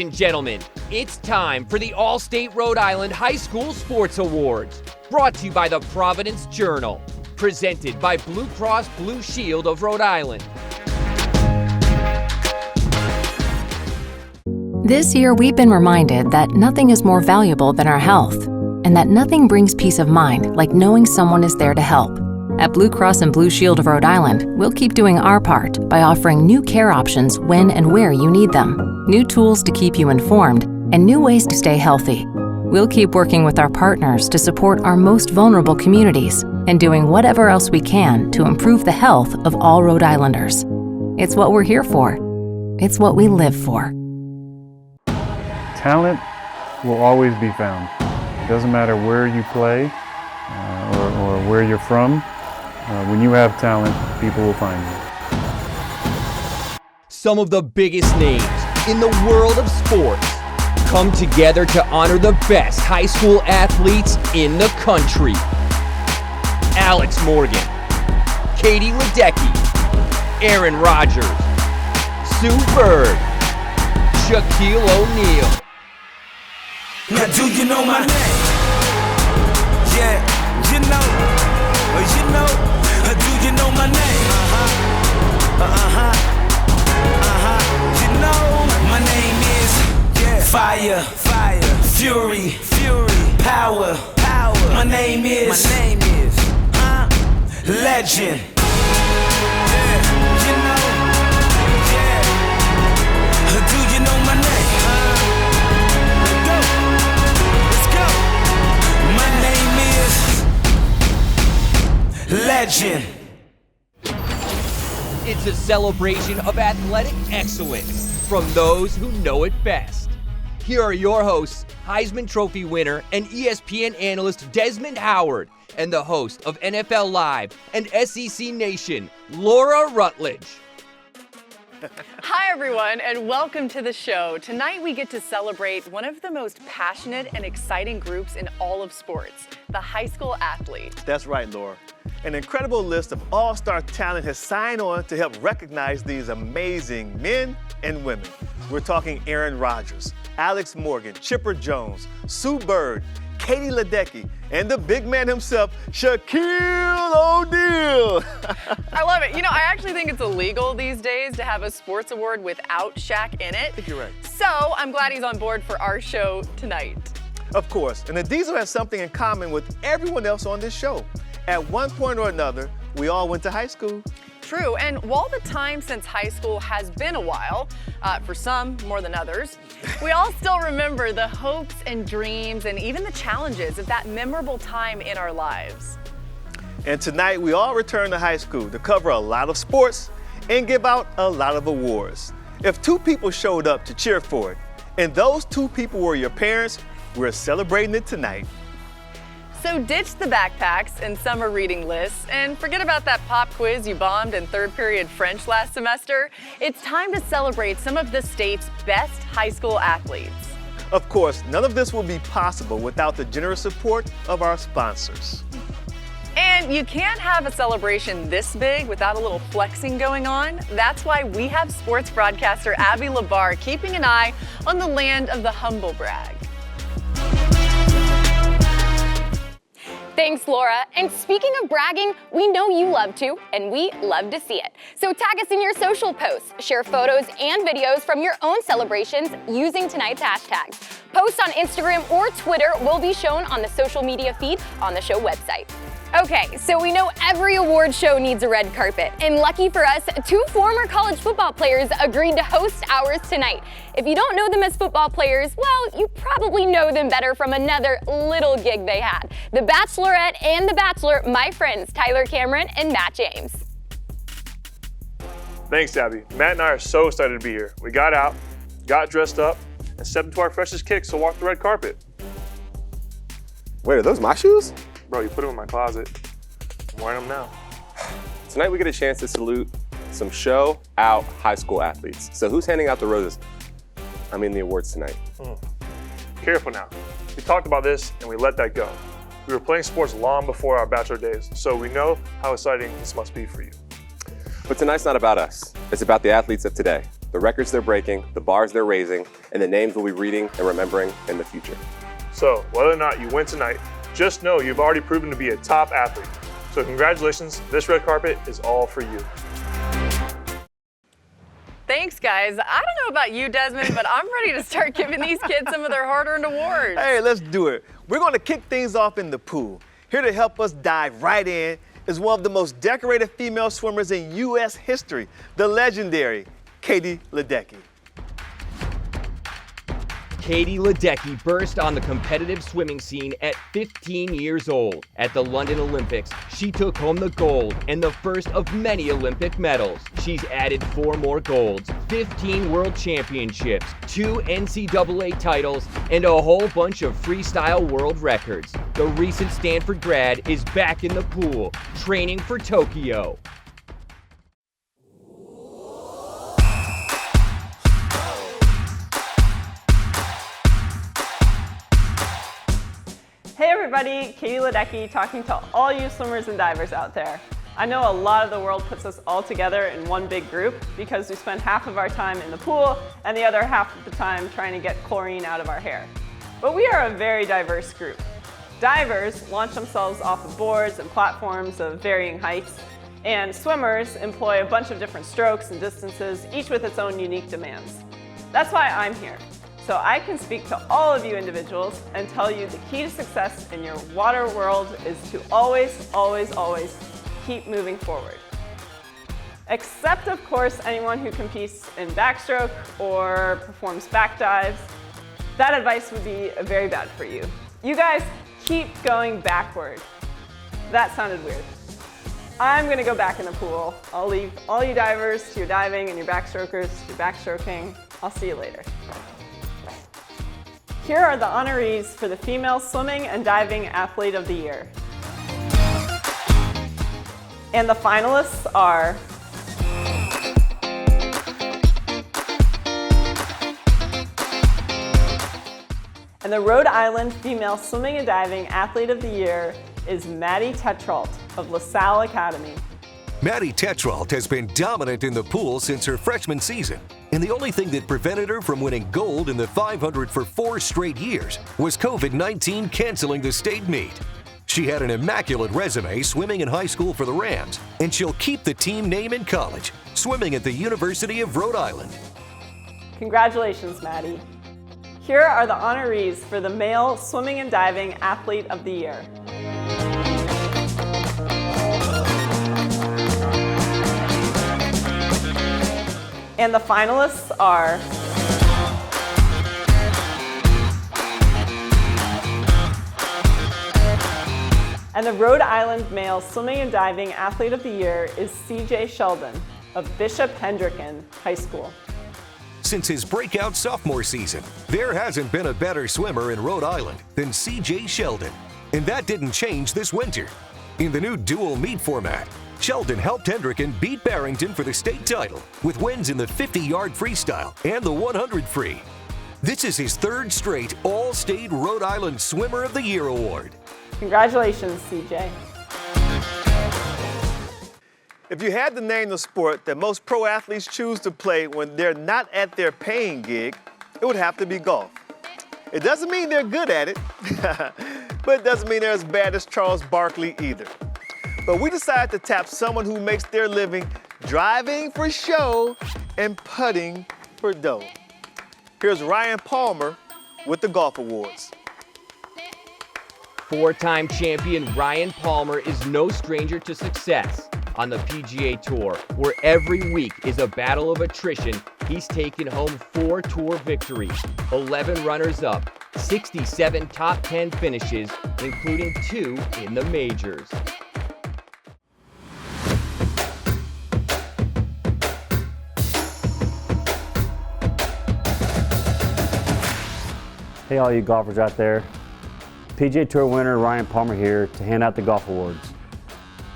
and gentlemen, it's time for the All-State Rhode Island High School Sports Awards, brought to you by the Providence Journal, presented by Blue Cross Blue Shield of Rhode Island. This year, we've been reminded that nothing is more valuable than our health, and that nothing brings peace of mind like knowing someone is there to help. At Blue Cross and Blue Shield of Rhode Island, we'll keep doing our part by offering new care options when and where you need them, new tools to keep you informed, and new ways to stay healthy. We'll keep working with our partners to support our most vulnerable communities and doing whatever else we can to improve the health of all Rhode Islanders. It's what we're here for. It's what we live for. Talent will always be found. It doesn't matter where you play or where you're from. When you have talent, people will find you. Some of the biggest names in the world of sports come together to honor the best high school athletes in the country. Alex Morgan, Katie Ledecky, Aaron Rodgers, Sue Bird, Shaquille O'Neal. Now do you know my name? Yeah, you know. Do you know my name? You know my name is Fire, Fury, Power. My name is Legend. You know. Do you know my name? Let's go. My name is Legend. It's a celebration of athletic excellence from those who know it best. Here are your hosts, Heisman Trophy winner and ESPN analyst Desmond Howard, and the host of NFL Live and SEC Nation, Laura Rutledge. Hi, everyone, and welcome to the show. Tonight, we get to celebrate one of the most passionate and exciting groups in all of sports, the high school athlete. That's right, Laura. An incredible list of all-star talent has signed on to help recognize these amazing men and women. We're talking Aaron Rodgers, Alex Morgan, Chipper Jones, Sue Bird, Katie Ledecky, and the big man himself, Shaquille O'Neal. I love it. You know, I actually think it's illegal these days to have a sports award without Shaq in it. I think you're right. So I'm glad he's on board for our show tonight. Of course, and the Diesel has something in common with everyone else on this show. At one point or another, we all went to high school. True, and while the time since high school has been a while, for some more than others, we all still remember the hopes and dreams and even the challenges of that memorable time in our lives. And tonight, we all return to high school to cover a lot of sports and give out a lot of awards. If two people showed up to cheer for it, and those two people were your parents, we're celebrating it tonight. So ditch the backpacks and summer reading lists and forget about that pop quiz you bombed in third period French last semester. It's time to celebrate some of the state's best high school athletes. Of course, none of this will be possible without the generous support of our sponsors. And you can't have a celebration this big without a little flexing going on. That's why we have sports broadcaster Abby Labar keeping an eye on the land of the humble brag. Thanks, Laura. And speaking of bragging, we know you love to, and we love to see it. So tag us in your social posts, share photos and videos from your own celebrations using tonight's hashtags. Posts on Instagram or Twitter will be shown on the social media feed on the show website. Okay, so we know every award show needs a red carpet, and lucky for us, two former college football players agreed to host ours tonight. If you don't know them as football players, well, you probably know them better from another little gig they had. The Bachelorette and The Bachelor, my friends Tyler Cameron and Matt James. Thanks, Abby. Matt and I are so excited to be here. We got out, got dressed up, and stepped into our freshest kicks to walk the red carpet. Wait, are those my shoes? Bro, you put them in my closet. I'm wearing them now. Tonight we get a chance to salute some show-out high school athletes. So who's handing out the roses? The awards tonight. Careful now. We talked about this and we let that go. We were playing sports long before our bachelor days, so we know how exciting this must be for you. But tonight's not about us. It's about the athletes of today, the records they're breaking, the bars they're raising, and the names we'll be reading and remembering in the future. So, whether or not you win tonight, just know you've already proven to be a top athlete. So congratulations, this red carpet is all for you. Thanks, guys. I don't know about you, Desmond, but I'm ready to start giving these kids some of their hard-earned awards. Hey, let's do it. We're going to kick things off in the pool. Here to help us dive right in is one of the most decorated female swimmers in U.S. history, the legendary Katie Ledecky. Katie Ledecky burst on the competitive swimming scene at 15 years old. At the London Olympics, she took home the gold and the first of many Olympic medals. She's added 4 more golds, 15 world championships, 2 NCAA titles, and a whole bunch of freestyle world records. The recent Stanford grad is back in the pool, training for Tokyo. Hey everybody, Katie Ledecky talking to all you swimmers and divers out there. I know a lot of the world puts us all together in one big group because we spend half of our time in the pool and the other half of the time trying to get chlorine out of our hair. But we are a very diverse group. Divers launch themselves off of boards and platforms of varying heights, and swimmers employ a bunch of different strokes and distances, each with its own unique demands. That's why I'm here. So I can speak to all of you individuals and tell you the key to success in your water world is to always, always, always keep moving forward. Except, of course, anyone who competes in backstroke or performs back dives. That advice would be very bad for you. You guys keep going backward. That sounded weird. I'm gonna go back in the pool. I'll leave all you divers to your diving and your backstrokers to your backstroking. I'll see you later. Here are the honorees for the Female Swimming and Diving Athlete of the Year. And the finalists are and the Rhode Island Female Swimming and Diving Athlete of the Year is Maddie Tetrault of LaSalle Academy. Maddie Tetrault has been dominant in the pool since her freshman season, and the only thing that prevented her from winning gold in the 500 for 4 straight years was COVID-19 canceling the state meet. She had an immaculate resume swimming in high school for the Rams, and she'll keep the team name in college, swimming at the University of Rhode Island. Congratulations, Maddie. Here are the honorees for the Male Swimming and Diving Athlete of the Year. And the finalists are and the Rhode Island Male Swimming and Diving Athlete of the Year is CJ Sheldon of Bishop Hendricken High School. Since his breakout sophomore season, there hasn't been a better swimmer in Rhode Island than CJ Sheldon, and that didn't change this winter. In the new dual meet format, Sheldon helped Hendricken beat Barrington for the state title with wins in the 50-yard freestyle and the 100 free. This is his 3rd straight All-State Rhode Island Swimmer of the Year award. Congratulations, CJ. If you had to name the sport that most pro athletes choose to play when they're not at their paying gig, it would have to be golf. It doesn't mean they're good at it, but it doesn't mean they're as bad as Charles Barkley either. But we decided to tap someone who makes their living driving for show and putting for dough. Here's Ryan Palmer with the Golf Awards. 4-time champion Ryan Palmer is no stranger to success. On the PGA Tour, where every week is a battle of attrition, he's taken home 4 tour victories, 11 runners-up, 67 top 10 finishes, including 2 in the majors. Hey all you golfers out there. PGA Tour winner Ryan Palmer here to hand out the golf awards.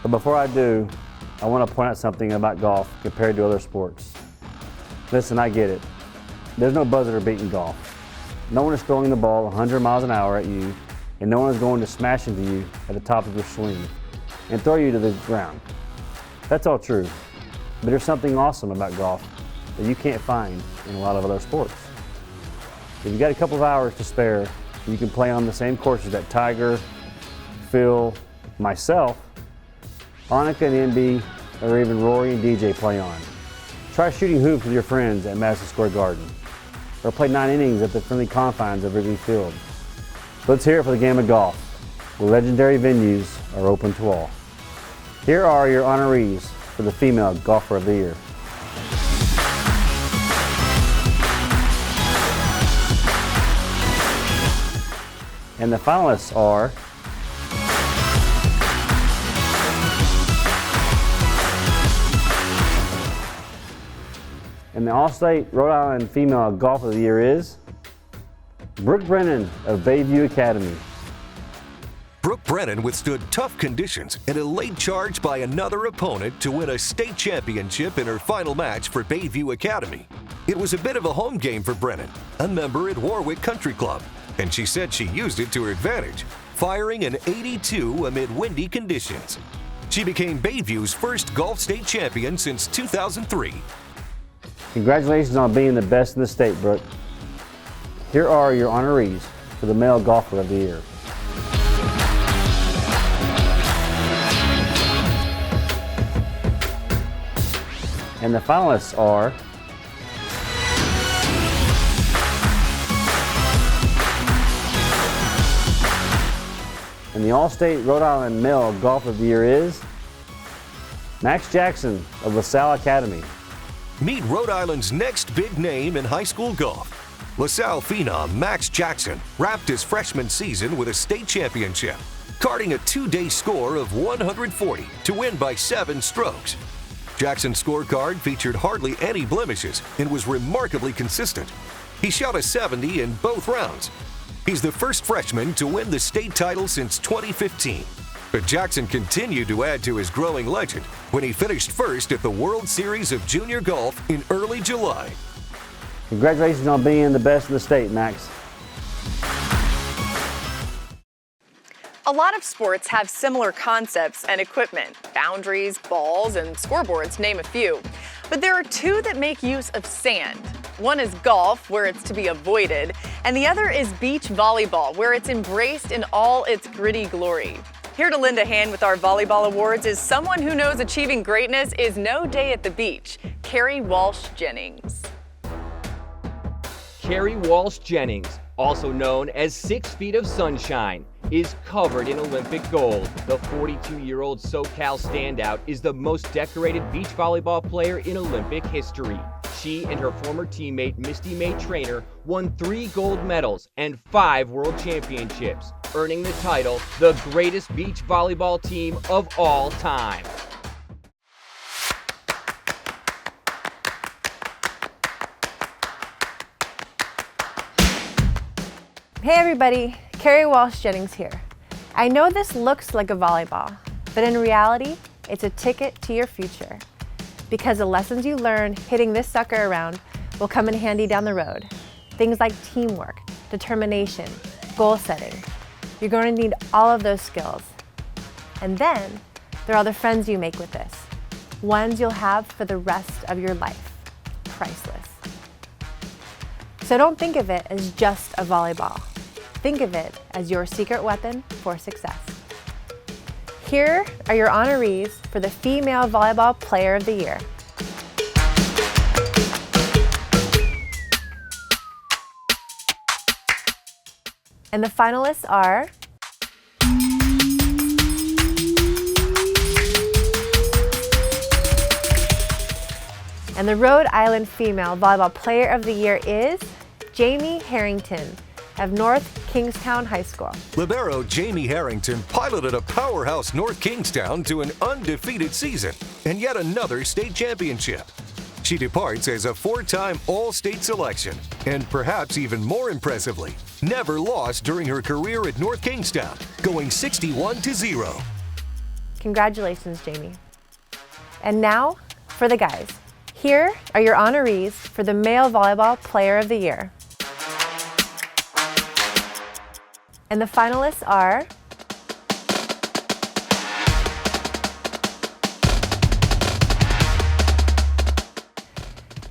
But before I do, I want to point out something about golf compared to other sports. Listen, I get it. There's no buzzer beating golf. No one is throwing the ball 100 miles an hour at you, and no one is going to smash into you at the top of your swing and throw you to the ground. That's all true. But there's something awesome about golf. that you can't find in a lot of other sports. If you've got a couple of hours to spare, you can play on the same courses that Tiger, Phil, myself, Annika and MB, or even Rory and DJ play on. Try shooting hoops with your friends at Madison Square Garden, or play 9 innings at the friendly confines of Wrigley Field. Let's hear it for the game of golf, where legendary venues are open to all. Here are your honorees for the Female Golfer of the Year. And the finalists are and the All-State Rhode Island Female Golfer of the Year is Brooke Brennan of Bayview Academy. Brooke Brennan withstood tough conditions and a late charge by another opponent to win a state championship in her final match for Bayview Academy. It was a bit of a home game for Brennan, a member at Warwick Country Club, and she said she used it to her advantage, firing an 82 amid windy conditions. She became Bayview's first golf state champion since 2003. Congratulations on being the best in the state, Brooke. Here are your honorees for the Male Golfer of the Year. And the finalists are and the All-State Rhode Island Male Golfer of the Year is Max Jackson of LaSalle Academy. Meet Rhode Island's next big name in high school golf. LaSalle phenom Max Jackson wrapped his freshman season with a state championship, carding a 2-day score of 140 to win by 7 strokes. Jackson's scorecard featured hardly any blemishes and was remarkably consistent. He shot a 70 in both rounds. He's the first freshman to win the state title since 2015. But Jackson continued to add to his growing legend when he finished first at the World Series of Junior Golf in early July. Congratulations on being the best in the state, Max. A lot of sports have similar concepts and equipment, boundaries, balls, and scoreboards, name a few. But there are 2 that make use of sand. One is golf, where it's to be avoided, and the other is beach volleyball, where it's embraced in all its gritty glory. Here to lend a hand with our volleyball awards is someone who knows achieving greatness is no day at the beach, Carrie Walsh Jennings. Carrie Walsh Jennings, also known as 6 Feet of Sunshine, is covered in Olympic gold. The 42-year-old SoCal standout is the most decorated beach volleyball player in Olympic history. She and her former teammate Misty May Traynor won 3 gold medals and 5 world championships, earning the title the greatest beach volleyball team of all time. Hey everybody, Carrie Walsh Jennings here. I know this looks like a volleyball, but in reality, it's a ticket to your future. Because the lessons you learn hitting this sucker around will come in handy down the road. Things like teamwork, determination, goal setting. You're going to need all of those skills. And then, there are the friends you make with this. Ones you'll have for the rest of your life. Priceless. So don't think of it as just a volleyball. Think of it as your secret weapon for success. Here are your honorees for the Female Volleyball Player of the Year. And the finalists are and the Rhode Island Female Volleyball Player of the Year is Jamie Harrington of North Kingstown High School. Libero Jamie Harrington piloted a powerhouse North Kingstown to an undefeated season and yet another state championship. She departs as a 4-time All-State selection and perhaps even more impressively, never lost during her career at North Kingstown, going 61-0. Congratulations, Jamie. And now for the guys. Here are your honorees for the Male Volleyball Player of the Year. And the finalists are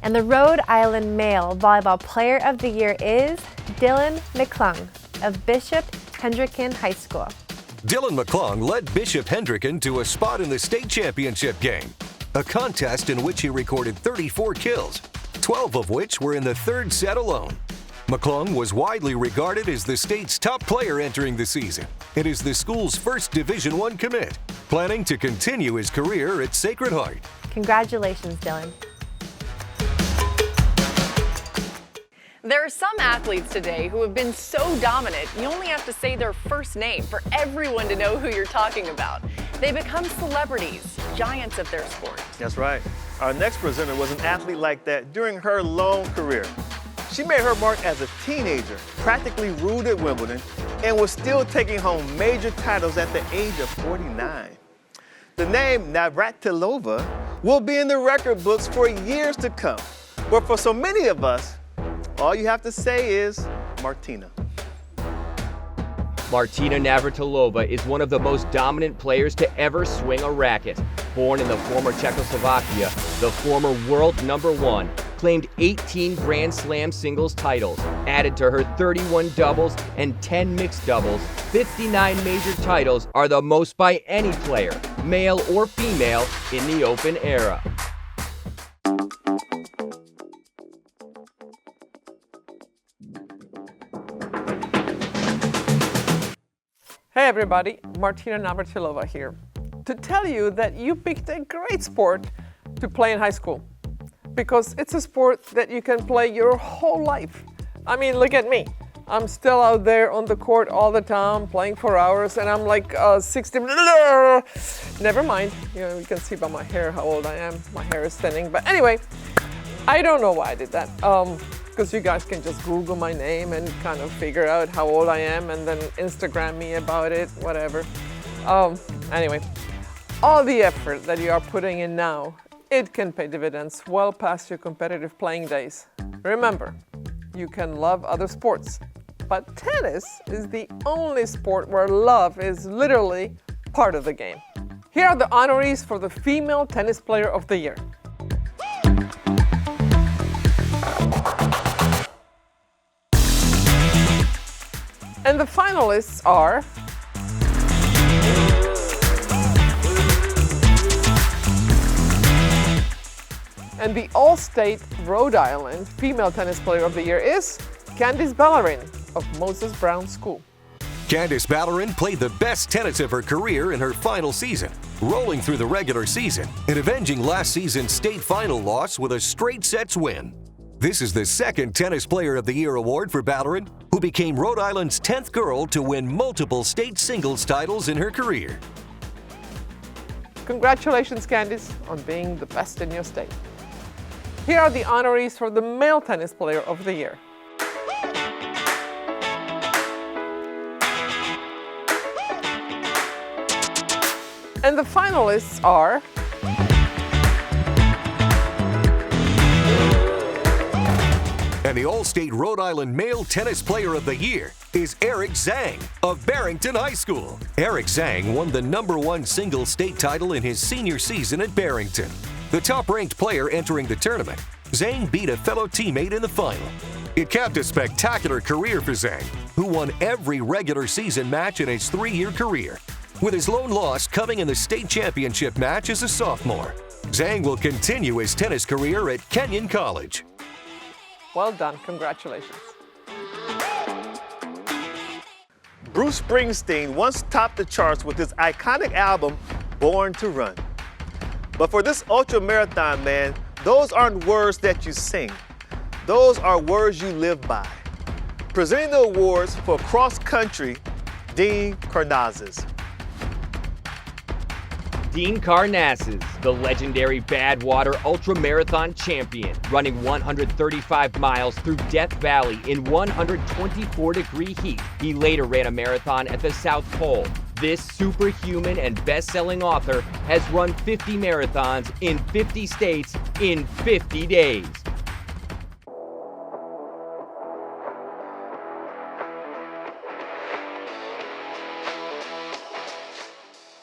And the Rhode Island Male Volleyball Player of the Year is Dylan McClung of Bishop Hendricken High School. Dylan McClung led Bishop Hendricken to a spot in the state championship game, a contest in which he recorded 34 kills, 12 of which were in the third set alone. McClung was widely regarded as the state's top player entering the season and is the school's first Division I commit, planning to continue his career at Sacred Heart. Congratulations, Dylan. There are some athletes today who have been so dominant, you only have to say their first name for everyone to know who you're talking about. They become celebrities, giants of their sport. That's right. Our next presenter was an athlete like that during her long career. She made her mark as a teenager, practically ruled at Wimbledon, and was still taking home major titles at the age of 49. The name Navratilova will be in the record books for years to come. But for so many of us, all you have to say is Martina. Martina Navratilova is one of the most dominant players to ever swing a racket. Born in the former Czechoslovakia, the former world #1, claimed 18 Grand Slam singles titles, added to her 31 doubles and 10 mixed doubles. 59 major titles are the most by any player, male or female, in the Open era. Hey everybody, Martina Navratilova here, to tell you that you picked a great sport to play in high school, because it's a sport that you can play your whole life. I mean, look at me. I'm still out there on the court all the time, playing for hours, and I'm like 60. Never mind, you can see by my hair how old I am. My hair is thinning, but anyway, I don't know why I did that. Because you guys can just Google my name and kind of figure out how old I am and then Instagram me about it, whatever. Anyway, all the effort that you are putting in now, it can pay dividends well past your competitive playing days. Remember, you can love other sports, but tennis is the only sport where love is literally part of the game. Here are the honorees for the Female Tennis Player of the Year. And the finalists are and the All-State Rhode Island Female Tennis Player of the Year is Candice Ballerin of Moses Brown School. Candice Ballerin played the best tennis of her career in her final season, rolling through the regular season and avenging last season's state final loss with a straight sets win. This is the second Tennis Player of the Year award for Ballerin, who became Rhode Island's 10th girl to win multiple state singles titles in her career. Congratulations, Candice, on being the best in your state. Here are the honorees for the Male Tennis Player of the Year. And the finalists are and the All-State Rhode Island Male Tennis Player of the Year is Eric Zhang of Barrington High School. Eric Zhang won the #1 singles state title in his senior season at Barrington. The top-ranked player entering the tournament, Zhang beat a fellow teammate in the final. It capped a spectacular career for Zhang, who won every regular season match in his 3-year career, with his lone loss coming in the state championship match as a sophomore. Zhang will continue his tennis career at Kenyon College. Well done, congratulations. Bruce Springsteen once topped the charts with his iconic album, Born to Run. But for this ultra-marathon man, those aren't words that you sing. Those are words you live by. Presenting the awards for cross country, Dean Karnazes. Dean Karnazes, the legendary Badwater Ultramarathon champion, running 135 miles through Death Valley in 124-degree heat. He later ran a marathon at the South Pole. This superhuman and best-selling author has run 50 marathons in 50 states in 50 days.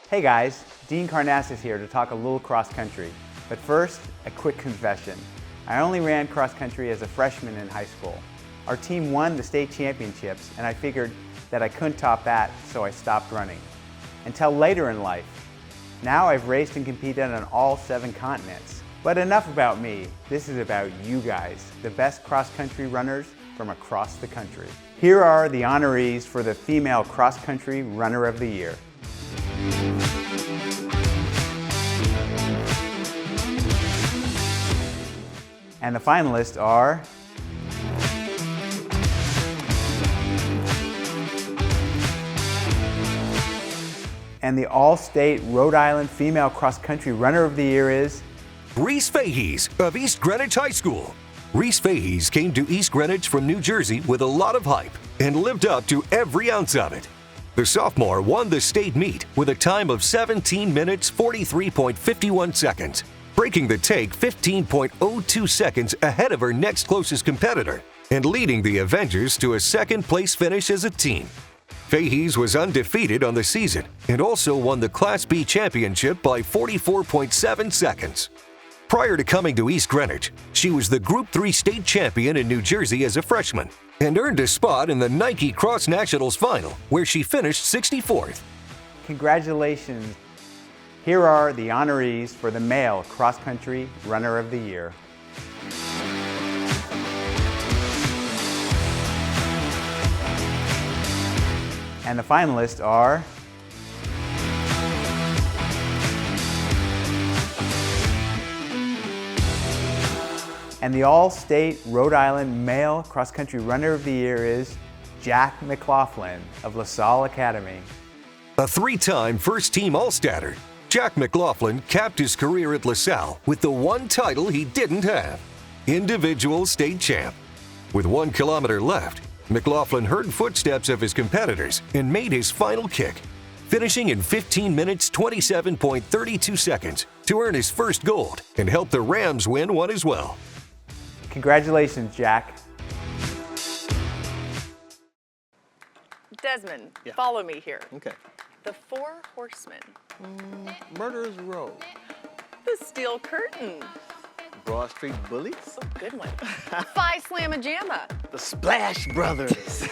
Hey guys, Dean Karnazes here to talk a little cross country. But first, a quick confession. I only ran cross country as a freshman in high school. Our team won the state championships, and I figured that I couldn't top that, so I stopped running. Until later in life. Now I've raced and competed on all 7 continents. But enough about me. This is about you guys, the best cross-country runners from across the country. Here are the honorees for the Female Cross-Country Runner of the Year. And the finalists are and the All-State Rhode Island Female Cross Country Runner of the Year is Reese Fahey's of East Greenwich High School. Reese Fahey's came to East Greenwich from New Jersey with a lot of hype and lived up to every ounce of it. The sophomore won the state meet with a time of 17 minutes 43.51 seconds, breaking the take 15.02 seconds ahead of her next closest competitor and leading the Avengers to a second-place finish as a team. Fahey's was undefeated on the season and also won the Class B championship by 44.7 seconds. Prior to coming to East Greenwich, she was the Group 3 state champion in New Jersey as a freshman and earned a spot in the Nike Cross Nationals final, where she finished 64th. Congratulations. Here are the honorees for the Male Cross Country Runner of the Year. And the finalists are and the All-State Rhode Island Male Cross Country Runner of the Year is Jack McLaughlin of LaSalle Academy. A 3-time first-team All-Statter, Jack McLaughlin capped his career at LaSalle with the one title he didn't have, individual state champ. With 1 kilometer left, McLaughlin heard footsteps of his competitors and made his final kick, finishing in 15 minutes 27.32 seconds to earn his first gold and help the Rams win one as well. Congratulations, Jack. Desmond, follow me here. Okay. The 4 Horsemen. Murderers Row. The Steel Curtain. Broad Street Bullies. Oh, good one. Phi Slamma Jamma. The Splash Brothers.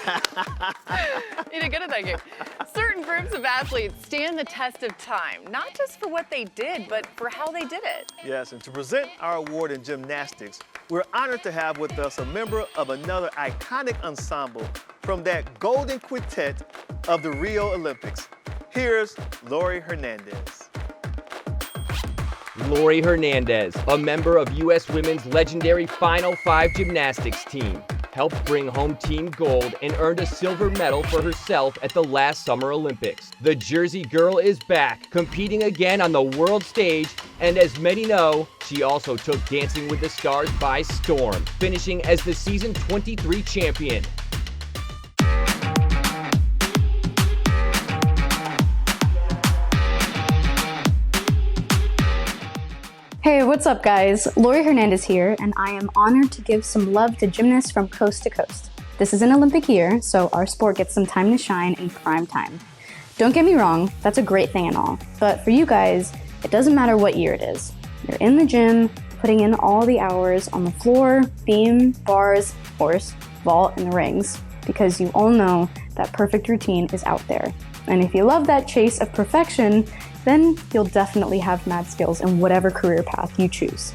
You did good at that game. Certain groups of athletes stand the test of time, not just for what they did, but for how they did it. Yes, and to present our award in gymnastics, we're honored to have with us a member of another iconic ensemble from that golden quintet of the Rio Olympics. Here's Laurie Hernandez. Laurie Hernandez, a member of U.S. Women's legendary Final 5 gymnastics team, helped bring home team gold and earned a silver medal for herself at the last Summer Olympics. The Jersey girl is back, competing again on the world stage, and as many know, she also took Dancing with the Stars by storm, finishing as the season 23 champion. Hey, what's up guys? Laurie Hernandez here, and I am honored to give some love to gymnasts from coast to coast. This is an Olympic year, so our sport gets some time to shine in prime time. Don't get me wrong, that's a great thing and all, but for you guys, it doesn't matter what year it is. You're in the gym, putting in all the hours on the floor, beam, bars, horse, vault, and the rings, because you all know that perfect routine is out there. And if you love that chase of perfection, then you'll definitely have mad skills in whatever career path you choose.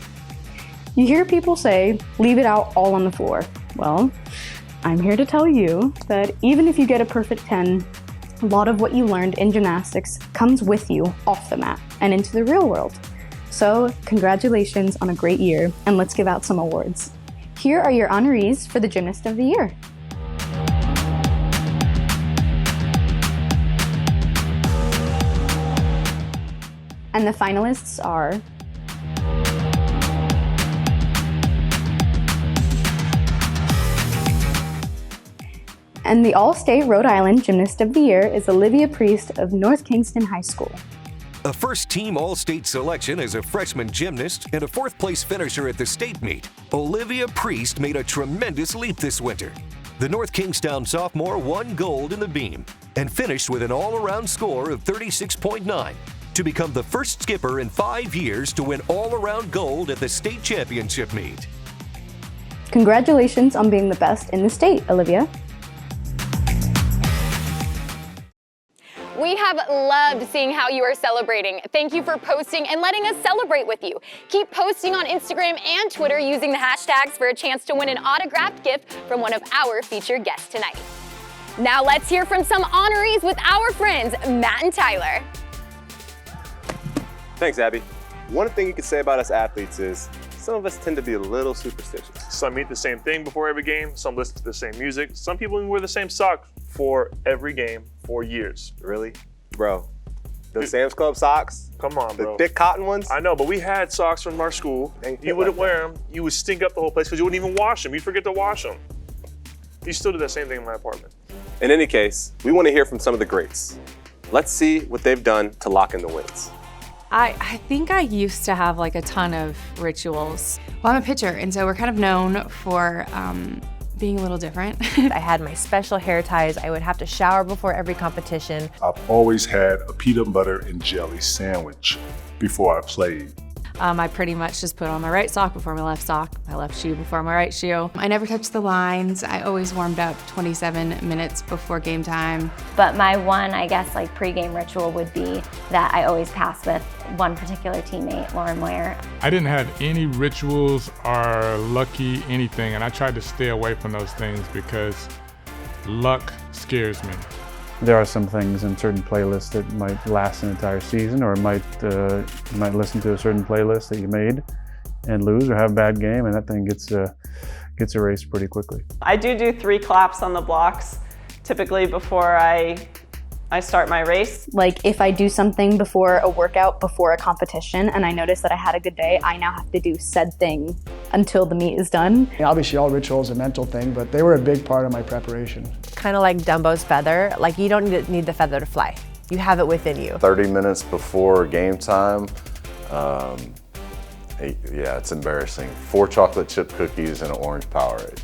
You hear people say, leave it out all on the floor. Well, I'm here to tell you that even if you get a perfect 10, a lot of what you learned in gymnastics comes with you off the mat and into the real world. So congratulations on a great year, and let's give out some awards. Here are your honorees for the Gymnast of the Year. And the finalists are and the All-State Rhode Island Gymnast of the Year is Olivia Priest of North Kingston High School. A first-team All-State selection as a freshman gymnast and a 4th-place finisher at the state meet, Olivia Priest made a tremendous leap this winter. The North Kingstown sophomore won gold in the beam and finished with an all-around score of 36.9. to become the first skipper in 5 years to win all-around gold at the state championship meet. Congratulations on being the best in the state, Olivia. We have loved seeing how you are celebrating. Thank you for posting and letting us celebrate with you. Keep posting on Instagram and Twitter using the hashtags for a chance to win an autographed gift from one of our featured guests tonight. Now let's hear from some honorees with our friends, Matt and Tyler. Thanks, Abby. One thing you could say about us athletes is some of us tend to be a little superstitious. Some eat the same thing before every game. Some listen to the same music. Some people even wear the same socks for every game for years. Really? Bro, those Sam's Club socks? Come on, bro. The thick cotton ones? I know, but we had socks from our school. You wouldn't wear them. You would stink up the whole place because you wouldn't even wash them. You'd forget to wash them. You still do that same thing in my apartment. In any case, we want to hear from some of the greats. Let's see what they've done to lock in the wins. I think I used to have like a ton of rituals. Well, I'm a pitcher, and so we're kind of known for being a little different. I had my special hair ties. I would have to shower before every competition. I've always had a peanut butter and jelly sandwich before I played. I pretty much just put on my right sock before my left shoe before my right shoe. I never touched the lines. I always warmed up 27 minutes before game time. But my one, I guess, like pregame ritual would be that I always pass with one particular teammate, Lauren Meyer. I didn't have any rituals or lucky anything, and I tried to stay away from those things because luck scares me. There are some things in certain playlists that might last an entire season, or you might listen to a certain playlist that you made and lose or have a bad game, and that thing gets erased pretty quickly. I do 3 claps on the blocks, typically before I start my race. Like if I do something before a workout, before a competition, and I notice that I had a good day, I now have to do said thing until the meet is done. Obviously all rituals are a mental thing, but they were a big part of my preparation. Kind of like Dumbo's feather. Like you don't need the feather to fly. You have it within you. 30 minutes before game time, yeah, it's embarrassing. 4 chocolate chip cookies and an orange Powerade.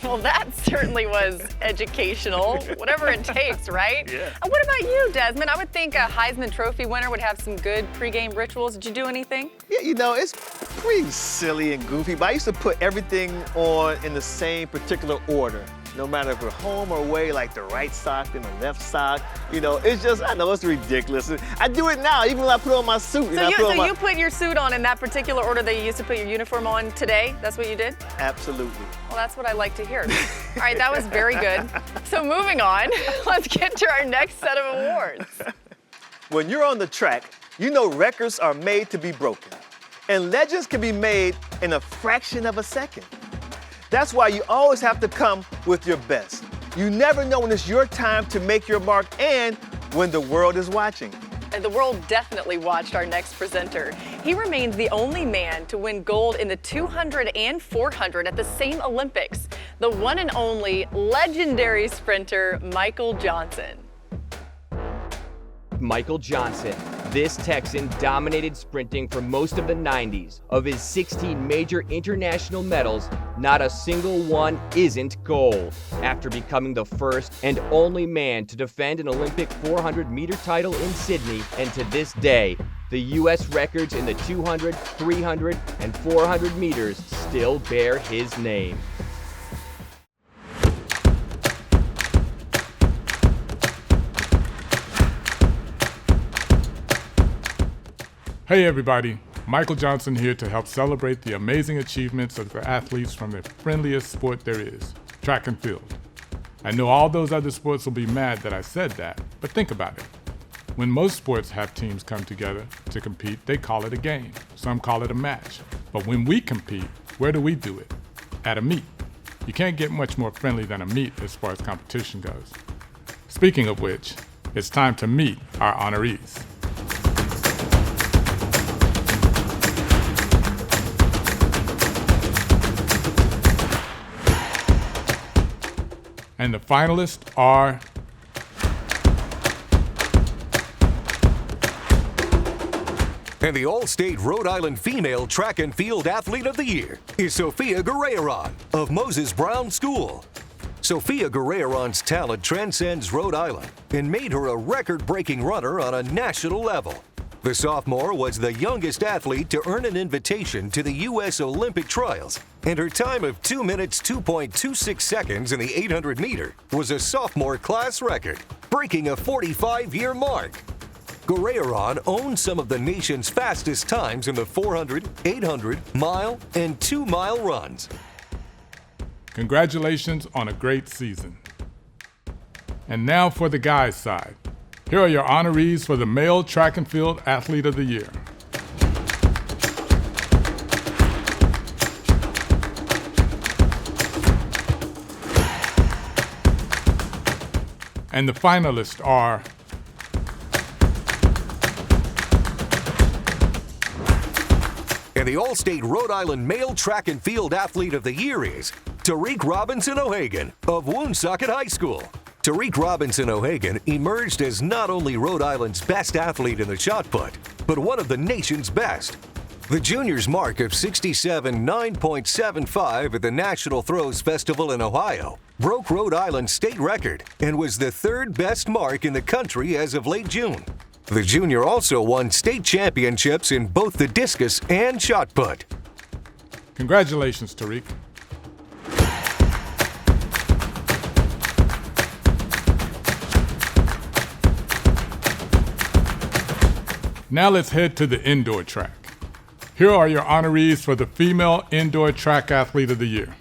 Well, that certainly was educational, whatever it takes, right? Yeah. And what about you, Desmond? I would think a Heisman Trophy winner would have some good pregame rituals. Did you do anything? Yeah, you know, it's pretty silly and goofy, but I used to put everything on in the same particular order. No matter if we're home or away, like the right sock and the left sock. You know, it's just, I know it's ridiculous. I do it now, even when I put on my suit. So you put your suit on in that particular order that you used to put your uniform on today? That's what you did? Absolutely. Well, that's what I like to hear. All right, that was very good. So moving on, let's get to our next set of awards. When you're on the track, you know records are made to be broken. And legends can be made in a fraction of a second. That's why you always have to come with your best. You never know when it's your time to make your mark and when the world is watching. And the world definitely watched our next presenter. He remains the only man to win gold in the 200 and 400 at the same Olympics. The one and only legendary sprinter, Michael Johnson. Michael Johnson. This Texan dominated sprinting for most of the 90s. Of his 16 major international medals, not a single one isn't gold. After becoming the first and only man to defend an Olympic 400-meter title in Sydney, and to this day, the U.S. records in the 200, 300, and 400 meters still bear his name. Hey everybody, Michael Johnson here to help celebrate the amazing achievements of the athletes from the friendliest sport there is, track and field. I know all those other sports will be mad that I said that, but think about it. When most sports have teams come together to compete, they call it a game. Some call it a match. But when we compete, where do we do it? At a meet. You can't get much more friendly than a meet as far as competition goes. Speaking of which, it's time to meet our honorees. And the finalists are and the All-State Rhode Island Female Track and Field Athlete of the Year is Sophia Guerreron of Moses Brown School. Sophia Guerreron's talent transcends Rhode Island and made her a record-breaking runner on a national level. The sophomore was the youngest athlete to earn an invitation to the U.S. Olympic trials, and her time of 2 minutes 2.26 seconds in the 800 meter was a sophomore class record, breaking a 45-year mark. Guerreron owns some of the nation's fastest times in the 400, 800, mile, and 2-mile runs. Congratulations on a great season. And now for the guys' side. Here are your honorees for the Male Track and Field Athlete of the Year. And the finalists are and the All-State Rhode Island Male Track and Field Athlete of the Year is Tariq Robinson O'Hagan of Woonsocket High School. Tariq Robinson O'Hagan emerged as not only Rhode Island's best athlete in the shot put, but one of the nation's best. The junior's mark of 67.975 at the National Throws Festival in Ohio broke Rhode Island's state record and was the third best mark in the country as of late June. The junior also won state championships in both the discus and shot put. Congratulations, Tariq. Now let's head to the indoor track. Here are your honorees for the Female Indoor Track Athlete of the Year.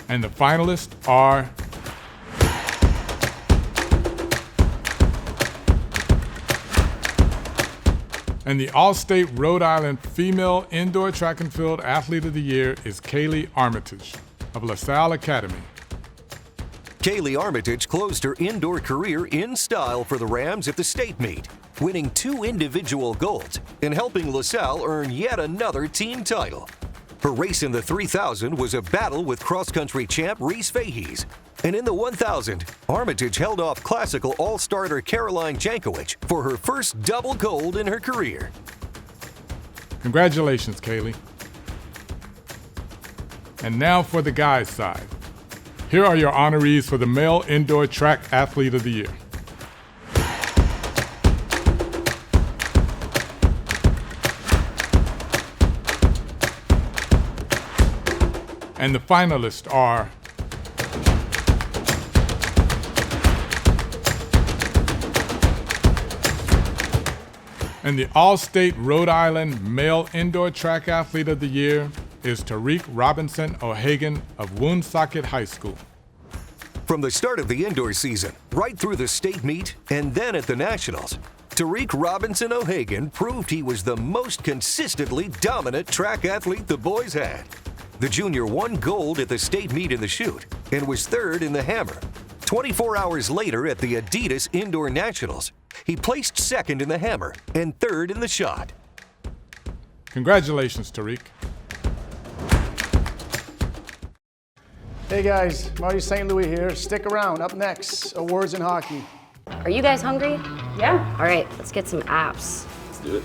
And the finalists are and the All-State Rhode Island Female Indoor Track and Field Athlete of the Year is Kaylee Armitage of LaSalle Academy. Kaylee Armitage closed her indoor career in style for the Rams at the state meet, winning 2 individual golds and helping LaSalle earn yet another team title. Her race in the 3000 was a battle with cross-country champ Reese Fahey's. And in the 1000, Armitage held off classical all-starter Caroline Jankowicz for her first double gold in her career. Congratulations, Kaylee. And now for the guys' side. Here are your honorees for the Male Indoor Track Athlete of the Year. And the finalists are and the All-State Rhode Island Male Indoor Track Athlete of the Year is Tariq Robinson O'Hagan of Woonsocket High School. From the start of the indoor season, right through the state meet, and then at the Nationals, Tariq Robinson O'Hagan proved he was the most consistently dominant track athlete the boys had. The junior won gold at the state meet in the shoot and was third in the hammer. 24 hours later at the Adidas Indoor Nationals, he placed second in the hammer and third in the shot. Congratulations, Tariq. Hey guys, Marty St. Louis here. Stick around. Up next, awards in hockey. Are you guys hungry? Yeah. All right, let's get some apps. Let's do it.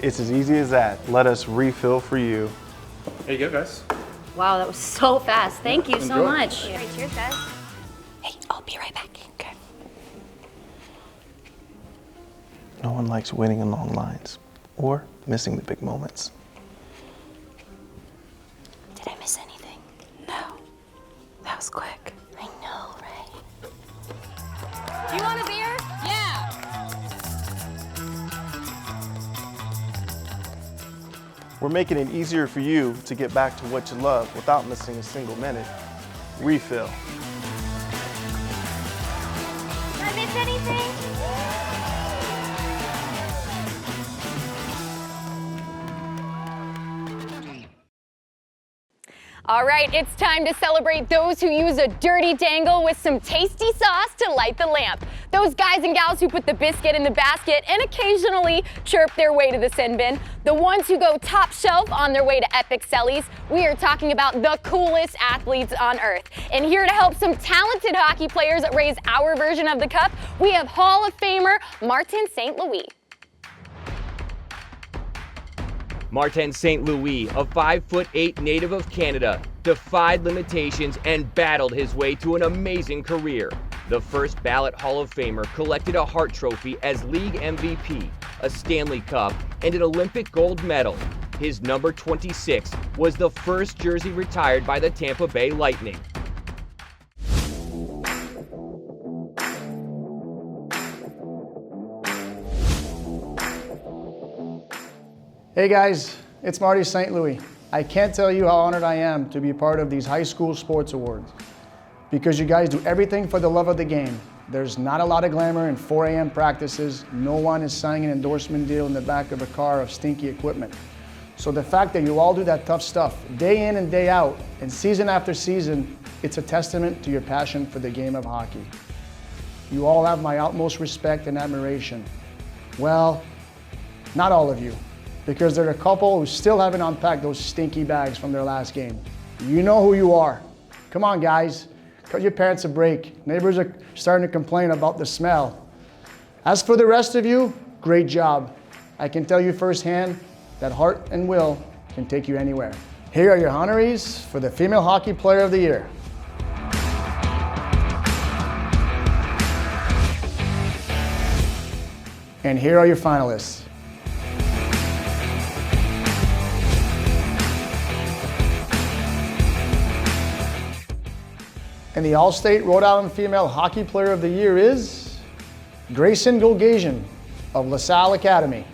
It's as easy as that. Let us refill for you. There you go, guys. Wow, that was so fast. Thank you so much. All right, cheers, guys. Hey, I'll be right back. Okay. No one likes waiting in long lines or missing the big moments. Did I miss anything? No. That was quick. I know, right? Do you want a beer? Yeah. We're making it easier for you to get back to what you love without missing a single minute. Refill. Did I miss anything? All right, it's time to celebrate those who use a dirty dangle with some tasty sauce to light the lamp. Those guys and gals who put the biscuit in the basket and occasionally chirp their way to the sin bin. The ones who go top shelf on their way to epic sellies. We are talking about the coolest athletes on earth. And here to help some talented hockey players raise our version of the cup, we have Hall of Famer Martin St. Louis. Martin St. Louis, a 5'8" native of Canada, defied limitations, and battled his way to an amazing career. The first ballot Hall of Famer collected a Hart Trophy as league MVP, a Stanley Cup, and an Olympic gold medal. His number 26 was the first jersey retired by the Tampa Bay Lightning. Hey guys, it's Marty St. Louis. I can't tell you how honored I am to be part of these high school sports awards because you guys do everything for the love of the game. There's not a lot of glamour in 4 a.m. practices. No one is signing an endorsement deal in the back of a car of stinky equipment. So the fact that you all do that tough stuff day in and day out and season after season, it's a testament to your passion for the game of hockey. You all have my utmost respect and admiration. Well, not all of you, because there are a couple who still haven't unpacked those stinky bags from their last game. You know who you are. Come on, guys. Cut your parents a break. Neighbors are starting to complain about the smell. As for the rest of you, great job. I can tell you firsthand that heart and will can take you anywhere. Here are your honorees for the Female Hockey Player of the Year. And here are your finalists. And the All-State Rhode Island Female Hockey Player of the Year is Grayson Gulgazian of LaSalle Academy.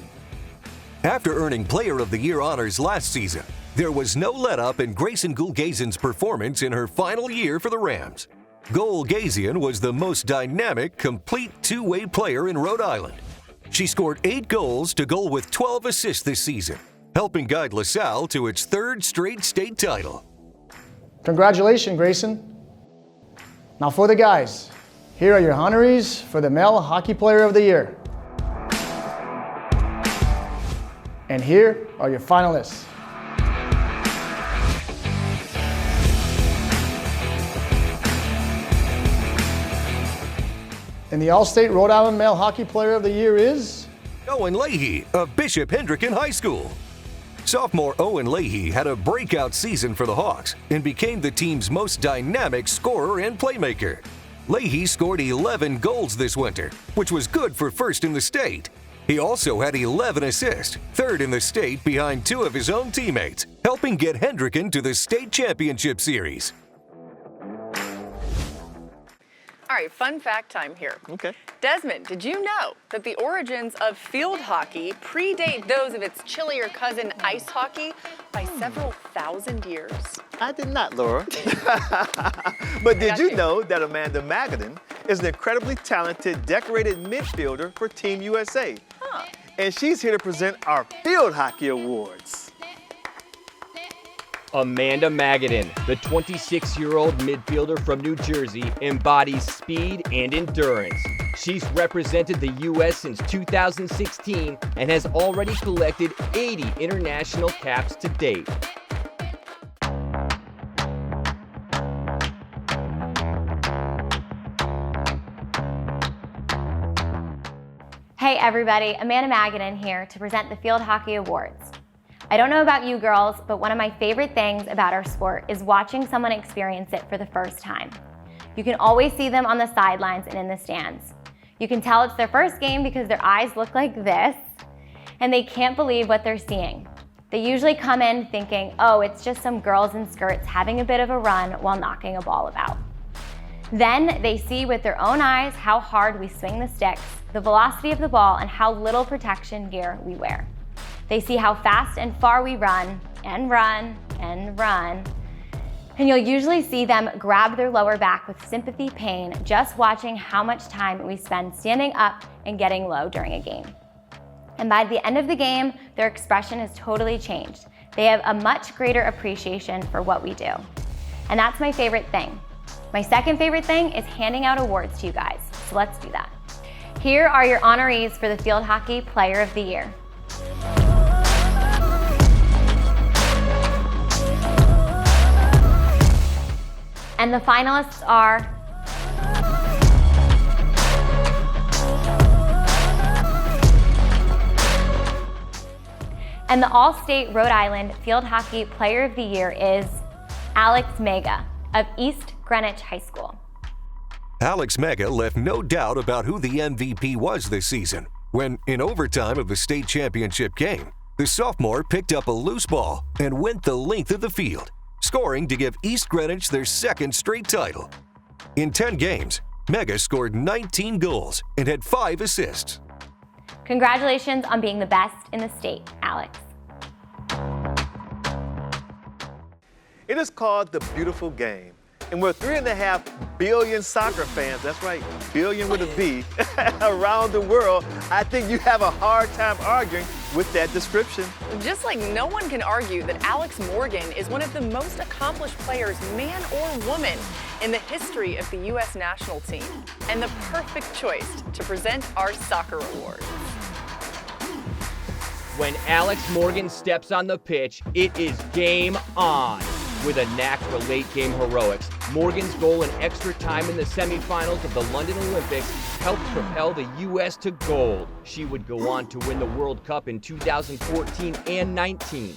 After earning Player of the Year honors last season, there was no let-up in Grayson Gulgazian's performance in her final year for the Rams. Gulgazian was the most dynamic, complete two-way player in Rhode Island. She scored 8 goals to goal with 12 assists this season, helping guide LaSalle to its 3rd straight state title. Congratulations, Grayson. Now for the guys, here are your honorees for the Male Hockey Player of the Year. And here are your finalists. And the All-State Rhode Island Male Hockey Player of the Year is Owen Leahy of Bishop Hendricken High School. Sophomore Owen Leahy had a breakout season for the Hawks and became the team's most dynamic scorer and playmaker. Leahy scored 11 goals this winter, which was good for first in the state. He also had 11 assists, 3rd in the state behind 2 of his own teammates, helping get Hendricken to the state championship series. All right, fun fact time here. Okay. Desmond, did you know that the origins of field hockey predate those of its chillier cousin ice hockey by several thousand years? I did not, Laura. But did you know that Amanda Magadan is an incredibly talented, decorated midfielder for Team USA? Huh. And she's here to present our Field Hockey Awards. Amanda Magadan, the 26-year-old midfielder from New Jersey, embodies speed and endurance. She's represented the U.S. since 2016 and has already collected 80 international caps to date. Hey everybody, Amanda Magadan here to present the Field Hockey Awards. I don't know about you girls, but one of my favorite things about our sport is watching someone experience it for the first time. You can always see them on the sidelines and in the stands. You can tell it's their first game because their eyes look like this, and they can't believe what they're seeing. They usually come in thinking, oh, it's just some girls in skirts having a bit of a run while knocking a ball about. Then they see with their own eyes how hard we swing the sticks, the velocity of the ball, and how little protection gear we wear. They see how fast and far we run, and run, and run. And you'll usually see them grab their lower back with sympathy pain just watching how much time we spend standing up and getting low during a game. And by the end of the game, their expression has totally changed. They have a much greater appreciation for what we do. And that's my favorite thing. My second favorite thing is handing out awards to you guys. So let's do that. Here are your honorees for the Field Hockey Player of the Year. And the finalists are and the All-State Rhode Island Field Hockey Player of the Year is Alex Mega of East Greenwich High School. Alex Mega left no doubt about who the MVP was this season when, in overtime of the state championship game, the sophomore picked up a loose ball and went the length of the field, scoring to give East Greenwich their second straight title. In 10 games, Mega scored 19 goals and had 5 assists. Congratulations on being the best in the state, Alex. It is called the beautiful game. And we're 3.5 billion soccer fans, that's right, billion with a B, around the world. I think you have a hard time arguing with that description. Just like no one can argue that Alex Morgan is one of the most accomplished players, man or woman, in the history of the U.S. national team, and the perfect choice to present our soccer awards. When Alex Morgan steps on the pitch, it is game on. With a knack for late-game heroics, Morgan's goal in extra time in the semifinals of the London Olympics helped propel the U.S. to gold. She would go on to win the World Cup in 2014 and 19.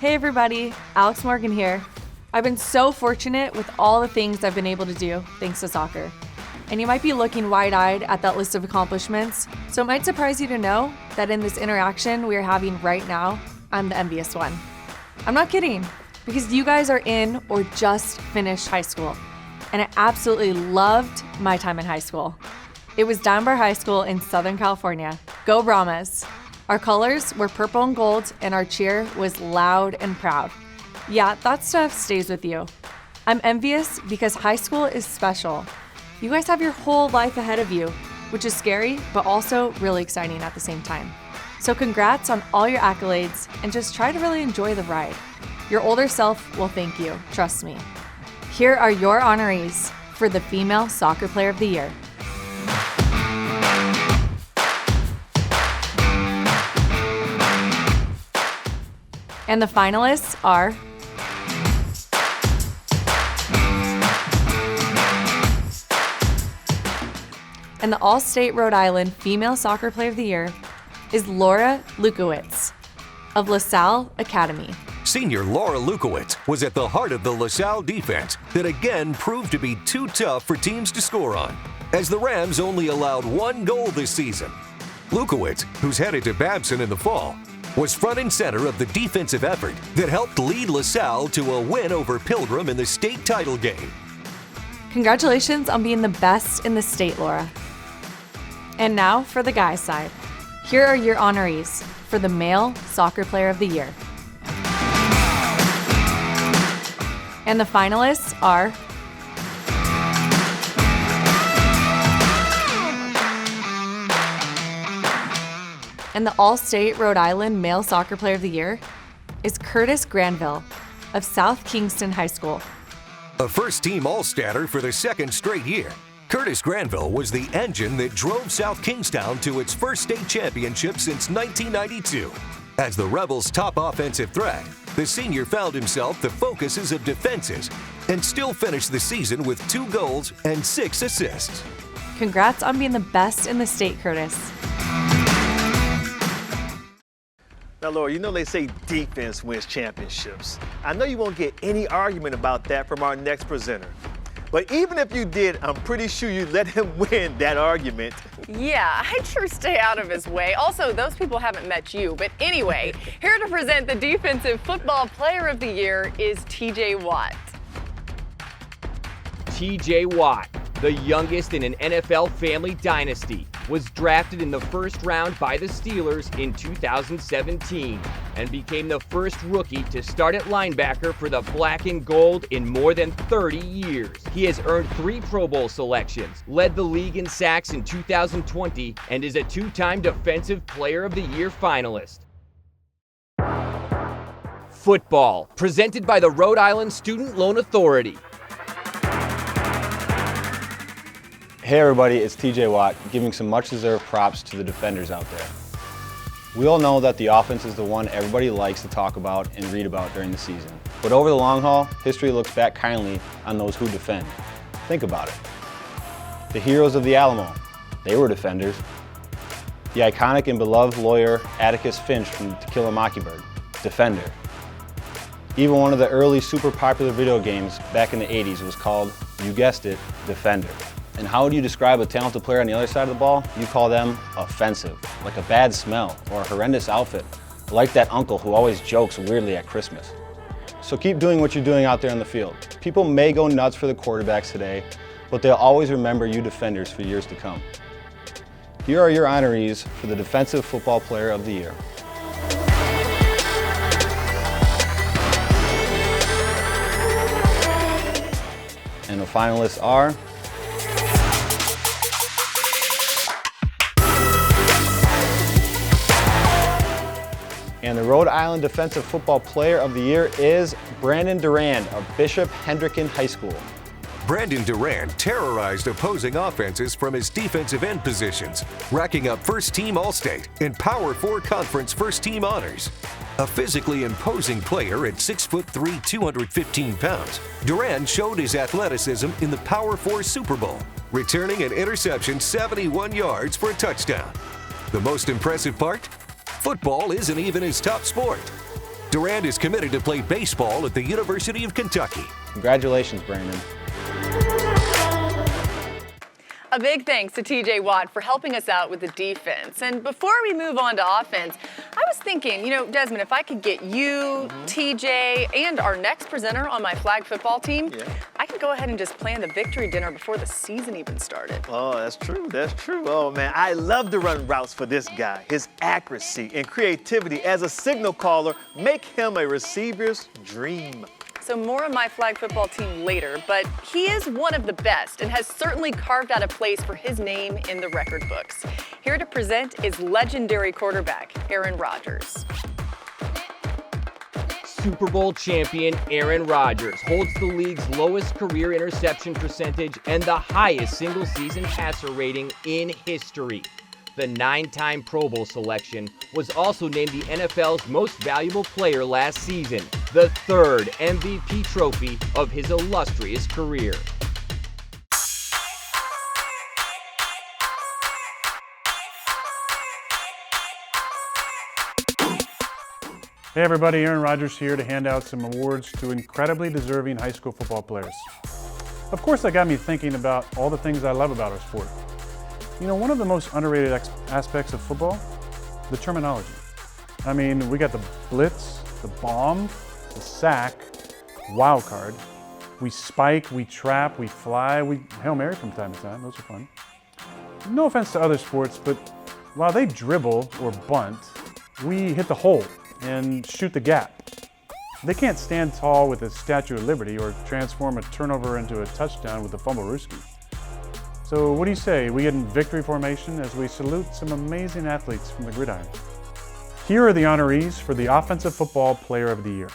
Hey everybody, Alex Morgan here. I've been so fortunate with all the things I've been able to do thanks to soccer. And you might be looking wide-eyed at that list of accomplishments, so it might surprise you to know that in this interaction we are having right now, I'm the envious one. I'm not kidding, because you guys are in or just finished high school, and I absolutely loved my time in high school. It was Dunbar High School in Southern California. Go Brahmas! Our colors were purple and gold, and our cheer was loud and proud. Yeah, that stuff stays with you. I'm envious because high school is special. You guys have your whole life ahead of you, which is scary, but also really exciting at the same time. So congrats on all your accolades, and just try to really enjoy the ride. Your older self will thank you, trust me. Here are your honorees for the Female Soccer Player of the Year. And the finalists are and the All-State Rhode Island Female Soccer Player of the Year is Laura Lukowitz of LaSalle Academy. Senior Laura Lukowitz was at the heart of the LaSalle defense that again proved to be too tough for teams to score on, as the Rams only allowed 1 goal this season. Lukowitz, who's headed to Babson in the fall, was front and center of the defensive effort that helped lead LaSalle to a win over Pilgrim in the state title game. Congratulations on being the best in the state, Laura. And now for the guys' side. Here are your honorees for the Male Soccer Player of the Year. And the finalists are and the All-State Rhode Island Male Soccer Player of the Year is Curtis Granville of South Kingston High School. A first-team All-Statter for the second straight year, Curtis Granville was the engine that drove South Kingstown to its first state championship since 1992. As the Rebels' top offensive threat, the senior found himself the focuses of defenses and still finished the season with 2 goals and 6 assists. Congrats on being the best in the state, Curtis. Now, Laura, you know they say defense wins championships. I know you won't get any argument about that from our next presenter. But even if you did, I'm pretty sure you'd let him win that argument. Yeah, I'd sure stay out of his way. Also, those people haven't met you. But anyway, here to present the Defensive Football Player of the Year is TJ Watt. TJ Watt, the youngest in an NFL family dynasty, was drafted in the first round by the Steelers in 2017 and became the first rookie to start at linebacker for the Black and Gold in more than 30 years. He has earned 3 Pro Bowl selections, led the league in sacks in 2020, and is a 2-time Defensive Player of the Year finalist. Football, presented by the Rhode Island Student Loan Authority. Hey everybody, it's TJ Watt, giving some much-deserved props to the defenders out there. We all know that the offense is the one everybody likes to talk about and read about during the season. But over the long haul, history looks back kindly on those who defend. Think about it. The heroes of the Alamo, They were defenders. The iconic and beloved lawyer Atticus Finch from To Kill a Mockingbird, defender. Even one of the early super popular video games back in the 80s was called, you guessed it, Defender. And how would you describe a talented player on the other side of the ball? You call them offensive, like a bad smell or a horrendous outfit, like that uncle who always jokes weirdly at Christmas. So keep doing what you're doing out there on the field. People may go nuts for the quarterbacks today, but they'll always remember you defenders for years to come. Here are your honorees for the Defensive Football Player of the Year. And the finalists are and the Rhode Island Defensive Football Player of the Year is Brandon Durand of Bishop Hendricken High School. Brandon Durand terrorized opposing offenses from his defensive end positions, racking up first-team All-State and Power 4 Conference first-team honors. A physically imposing player at 6'3", 215 pounds, Durand showed his athleticism in the Power 4 Super Bowl, returning an interception 71 yards for a touchdown. The most impressive part? Football isn't even his top sport. Durand is committed to play baseball at the University of Kentucky. Congratulations, Brandon. A big thanks to TJ Watt for helping us out with the defense. And before we move on to offense, I was thinking, Desmond, if I could get you, TJ, and our next presenter on my flag football team, I could go ahead and just plan the victory dinner before the season even started. Oh, that's true. That's true. Oh, man, I love to run routes for this guy. His accuracy and creativity as a signal caller make him a receiver's dream. So more on my flag football team later, but he is one of the best and has certainly carved out a place for his name in the record books. Here to present is legendary quarterback Aaron Rodgers. Super Bowl champion Aaron Rodgers holds the league's lowest career interception percentage and the highest single-season passer rating in history. The 9-time Pro Bowl selection was also named the NFL's most valuable player last season, the third MVP trophy of his illustrious career. Hey everybody, Aaron Rodgers here to hand out some awards to incredibly deserving high school football players. Of course, that got me thinking about all the things I love about our sport. One of the most underrated aspects of football, the terminology. I mean, we got the blitz, the bomb, the sack, wild card. We spike, we trap, we fly, we Hail Mary from time to time. Those are fun. No offense to other sports, but while they dribble or bunt, we hit the hole and shoot the gap. They can't stand tall with a Statue of Liberty or transform a turnover into a touchdown with a fumble-rooski. So what do you say? We get in victory formation as we salute some amazing athletes from the gridiron. Here are the honorees for the Offensive Football Player of the Year.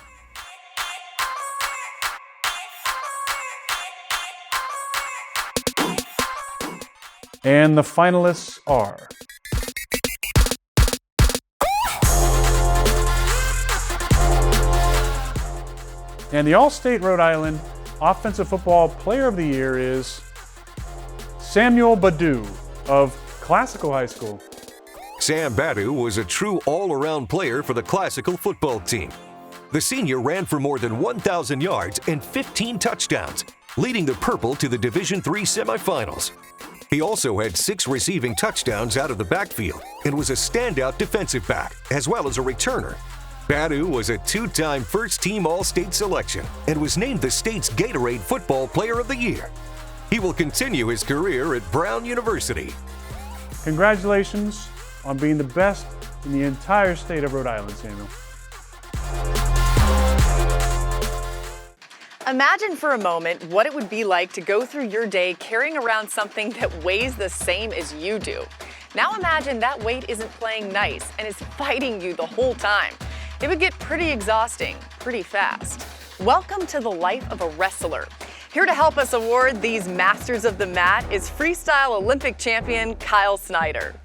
And the finalists are and the All-State Rhode Island Offensive Football Player of the Year is Samuel Badu of Classical High School. Sam Badu was a true all-around player for the Classical football team. The senior ran for more than 1,000 yards and 15 touchdowns, leading the Purple to the Division III semifinals. He also had 6 receiving touchdowns out of the backfield and was a standout defensive back, as well as a returner. Badu was a 2-time first-team All-State selection and was named the state's Gatorade Football Player of the Year. He will continue his career at Brown University. Congratulations on being the best in the entire state of Rhode Island, Samuel. Imagine for a moment what it would be like to go through your day carrying around something that weighs the same as you do. Now imagine that weight isn't playing nice and is fighting you the whole time. It would get pretty exhausting pretty fast. Welcome to the life of a wrestler. Here to help us award these masters of the mat is freestyle Olympic champion Kyle Snyder.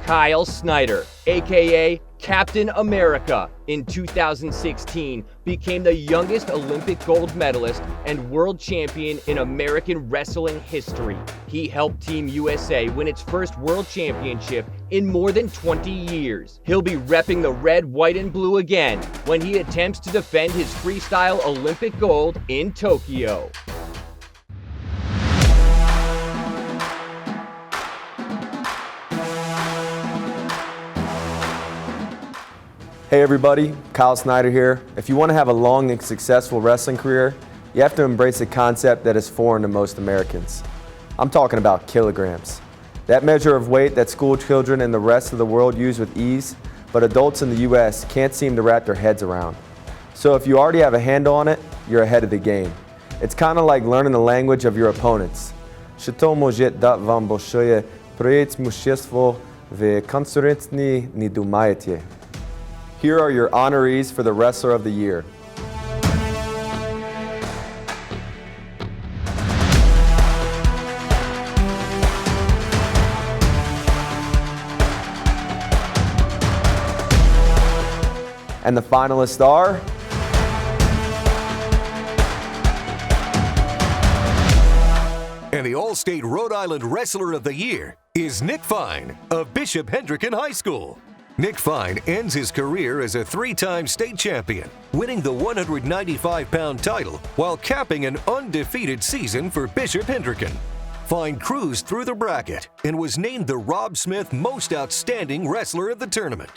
Kyle Snyder, aka Captain America, in 2016 became the youngest Olympic gold medalist and world champion in American wrestling history. He helped Team USA win its first world championship in more than 20 years. He'll be repping the red, white, and blue again when he attempts to defend his freestyle Olympic gold in Tokyo. Hey everybody, Kyle Snyder here. If you want to have a long and successful wrestling career, you have to embrace a concept that is foreign to most Americans. I'm talking about kilograms. That measure of weight that school children and the rest of the world use with ease, but adults in the US can't seem to wrap their heads around. So if you already have a handle on it, you're ahead of the game. It's kind of like learning the language of your opponents. Що може дати вам більше преимущество в конкуренції не думаєте. Here are your honorees for the Wrestler of the Year. And the finalists are... And the All-State Rhode Island Wrestler of the Year is Nick Fine of Bishop Hendricken High School. Nick Fine ends his career as a three-time state champion, winning the 195-pound title while capping an undefeated season for Bishop Hendricken. Fine cruised through the bracket and was named the Rob Smith Most Outstanding Wrestler of the tournament.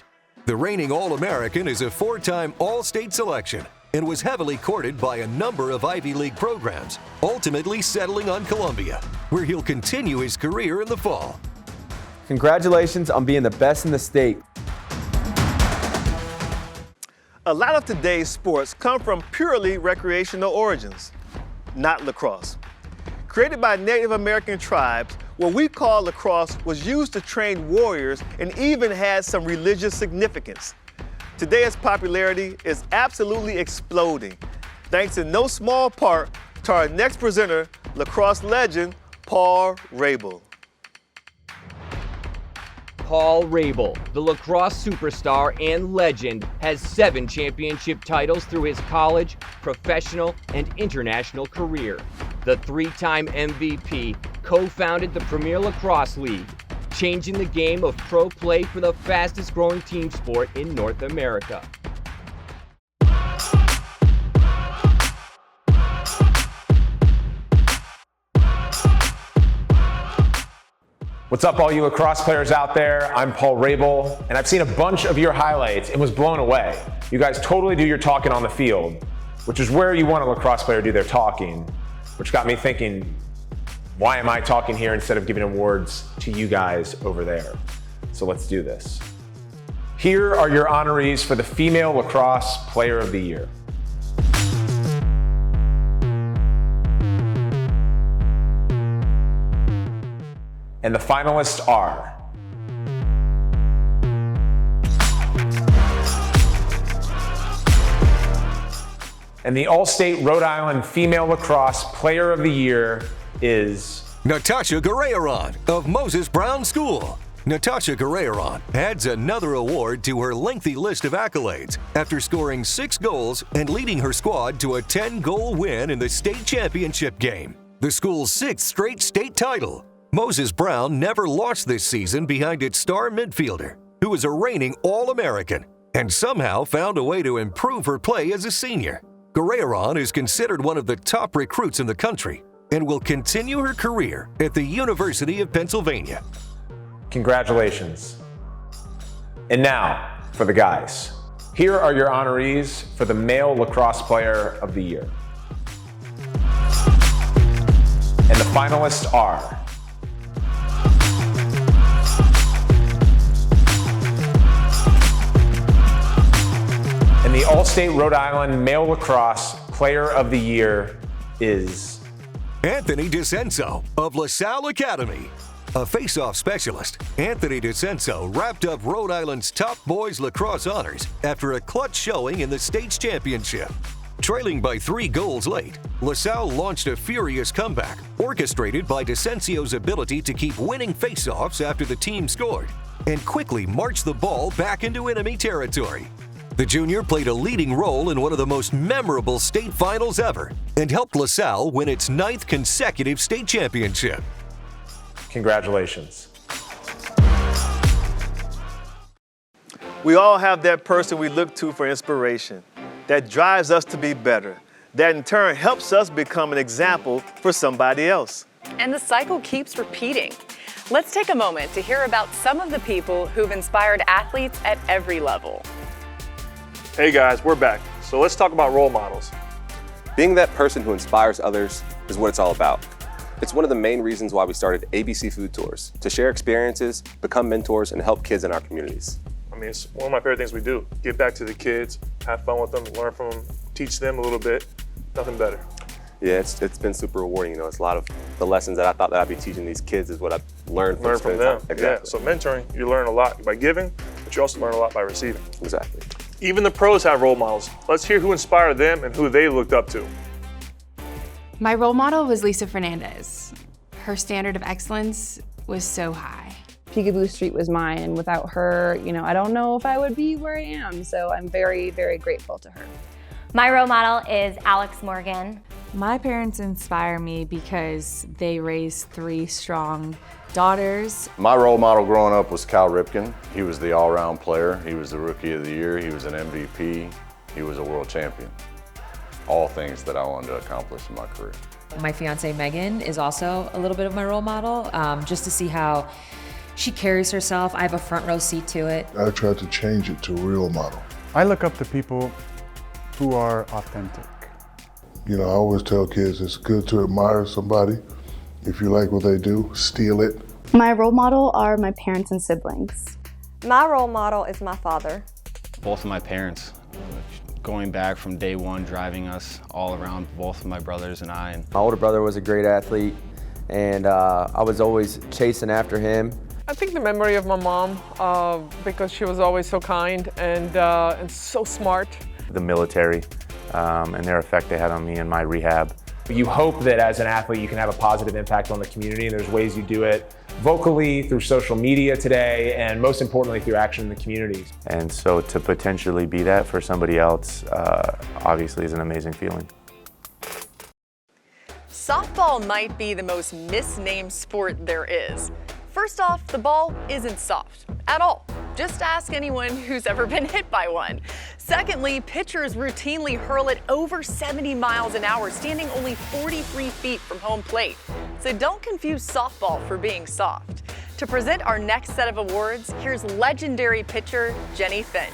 The reigning All-American is a four-time All-State selection and was heavily courted by a number of Ivy League programs, ultimately settling on Columbia, where he'll continue his career in the fall. Congratulations on being the best in the state. A lot of today's sports come from purely recreational origins, not lacrosse. Created by Native American tribes, what we call lacrosse was used to train warriors and even had some religious significance. Today, its popularity is absolutely exploding, thanks in no small part to our next presenter, lacrosse legend, Paul Rabel. Paul Rabel, the lacrosse superstar and legend, has 7 championship titles through his college, professional, and international career. The 3-time MVP co-founded the Premier Lacrosse League, changing the game of pro play for the fastest growing team sport in North America. What's up, all you lacrosse players out there? I'm Paul Rabel, and I've seen a bunch of your highlights and was blown away. You guys totally do your talking on the field, which is where you want a lacrosse player to do their talking, which got me thinking, why am I talking here instead of giving awards to you guys over there? So let's do this. Here are your honorees for the Female Lacrosse Player of the Year. And the finalists are... And the All-State Rhode Island Female Lacrosse Player of the Year is... Natasha Guerreron of Moses Brown School. Natasha Guerreron adds another award to her lengthy list of accolades after scoring 6 goals and leading her squad to a 10-goal win in the state championship game, the school's 6th straight state title. Moses Brown never lost this season behind its star midfielder, who was a reigning All-American, and somehow found a way to improve her play as a senior. Guerreron is considered one of the top recruits in the country and will continue her career at the University of Pennsylvania. Congratulations. And now, for the guys. Here are your honorees for the Male Lacrosse Player of the Year. And the finalists are... And the All-State Rhode Island Male Lacrosse Player of the Year is... Anthony DeCenso of LaSalle Academy. A face-off specialist, Anthony DeCenso wrapped up Rhode Island's top boys lacrosse honors after a clutch showing in the state's championship. Trailing by 3 goals late, LaSalle launched a furious comeback, orchestrated by DeCensio's ability to keep winning face-offs after the team scored. and quickly marched the ball back into enemy territory. The junior played a leading role in one of the most memorable state finals ever and helped LaSalle win its 9th consecutive state championship. Congratulations. We all have that person we look to for inspiration, that drives us to be better, that in turn helps us become an example for somebody else. And the cycle keeps repeating. Let's take a moment to hear about some of the people who've inspired athletes at every level. Hey guys, we're back. So let's talk about role models. Being that person who inspires others is what it's all about. It's one of the main reasons why we started ABC Food Tours, to share experiences, become mentors, and help kids in our communities. I mean, it's one of my favorite things we do. Give back to the kids, have fun with them, learn from them, teach them a little bit. Nothing better. Yeah, it's been super rewarding. You know, it's a lot of the lessons that I thought that I'd be teaching these kids is what I've learned from them. Exactly. Yeah, so mentoring, you learn a lot by giving, but you also learn a lot by receiving. Exactly. Even the pros have role models. Let's hear who inspired them and who they looked up to. My role model was Lisa Fernandez. Her standard of excellence was so high. Peekaboo Street was mine, and without her, you know, I don't know if I would be where I am, so I'm very, very grateful to her. My role model is Alex Morgan. My parents inspire me because they raised 3 strong daughters. My role model growing up was Cal Ripken. He was the all-around player. He was the Rookie of the Year. He was an MVP. He was a world champion. All things that I wanted to accomplish in my career. My fiance Megan is also a little bit of my role model, just to see how she carries herself. I have a front row seat to it. I tried to change it to a real model. I look up to people who are authentic. You know, I always tell kids it's good to admire somebody. If you like what they do, steal it. My role model are my parents and siblings. My role model is my father. Both of my parents, going back from day one, driving us all around, both of my brothers and I. My older brother was a great athlete, and I was always chasing after him. I think the memory of my mom, because she was always so kind and so smart. The military and their effect they had on me in my rehab. You hope that as an athlete you can have a positive impact on the community, and there's ways you do it vocally, through social media today, and most importantly through action in the communities. And so to potentially be that for somebody else obviously is an amazing feeling. Softball might be the most misnamed sport there is. First off, the ball isn't soft at all. Just ask anyone who's ever been hit by one. Secondly, pitchers routinely hurl it over 70 miles an hour, standing only 43 feet from home plate. So don't confuse softball for being soft. To present our next set of awards, here's legendary pitcher Jennie Finch.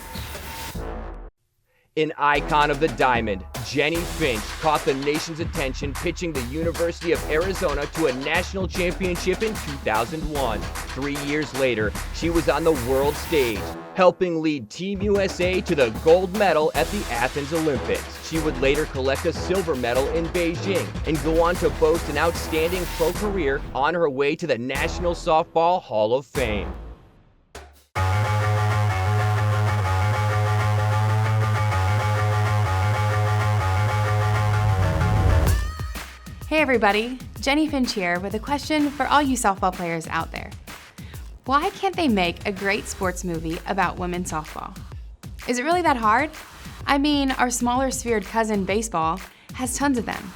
An icon of the diamond, Jennie Finch caught the nation's attention pitching the University of Arizona to a national championship in 2001. 3 years later, she was on the world stage, helping lead Team USA to the gold medal at the Athens Olympics. She would later collect a silver medal in Beijing and go on to boast an outstanding pro career on her way to the National Softball Hall of Fame. Hey everybody, Jennie Finch here with a question for all you softball players out there. Why can't they make a great sports movie about women's softball? Is it really that hard? I mean, our smaller sphered cousin baseball has tons of them.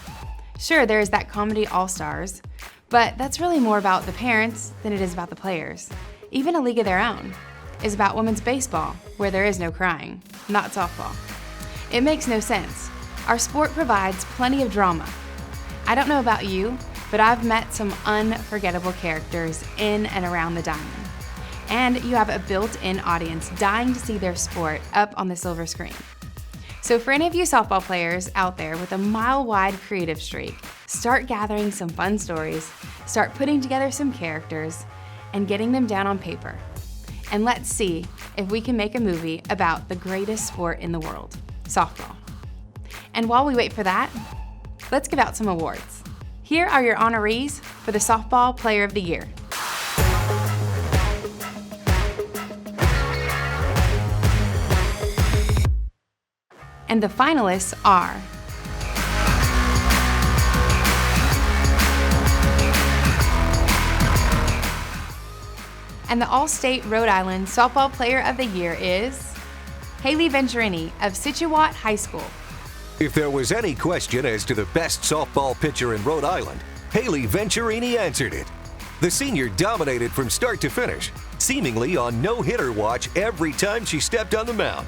Sure, there is that comedy All-Stars, but that's really more about the parents than it is about the players. Even A League of Their Own is about women's baseball, where there is no crying, not softball. It makes no sense. Our sport provides plenty of drama. I don't know about you, but I've met some unforgettable characters in and around the diamond. And you have a built-in audience dying to see their sport up on the silver screen. So for any of you softball players out there with a mile-wide creative streak, start gathering some fun stories, start putting together some characters, and getting them down on paper. And let's see if we can make a movie about the greatest sport in the world, softball. And while we wait for that, let's give out some awards. Here are your honorees for the Softball Player of the Year. And the finalists are And the All-State Rhode Island Softball Player of the Year is Haley Venturini of Scituate High School. If there was any question as to the best softball pitcher in Rhode Island, Haley Venturini answered it. The senior dominated from start to finish, seemingly on no-hitter watch every time she stepped on the mound.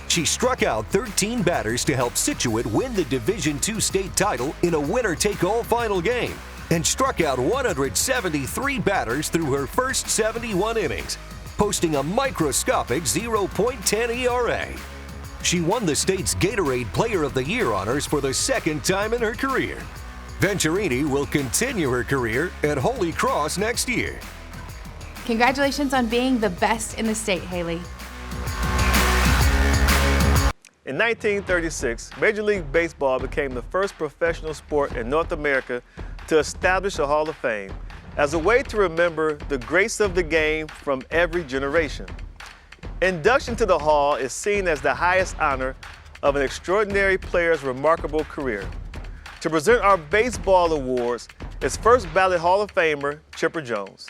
She struck out 13 batters to help Scituate win the Division II state title in a winner-take-all final game, and struck out 173 batters through her first 71 innings, posting a microscopic 0.10 ERA. She won the state's Gatorade Player of the Year honors for the second time in her career. Venturini will continue her career at Holy Cross next year. Congratulations on being the best in the state, Haley. In 1936, Major League Baseball became the first professional sport in North America to establish a Hall of Fame as a way to remember the greats of the game from every generation. Induction to the Hall is seen as the highest honor of an extraordinary player's remarkable career. To present our baseball awards is first ballot Hall of Famer Chipper Jones.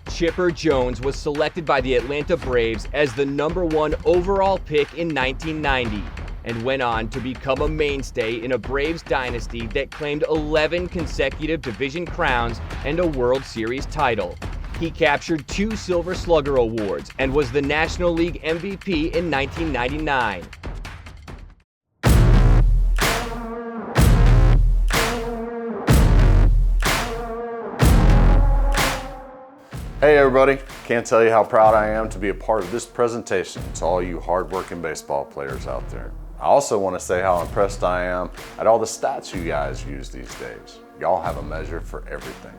Chipper Jones was selected by the Atlanta Braves as the #1 overall pick in 1990 and went on to become a mainstay in a Braves dynasty that claimed 11 consecutive division crowns and a World Series title. He captured 2 Silver Slugger awards and was the National League MVP in 1999. Hey everybody, can't tell you how proud I am to be a part of this presentation to all you hardworking baseball players out there. I also want to say how impressed I am at all the stats you guys use these days. Y'all have a measure for everything.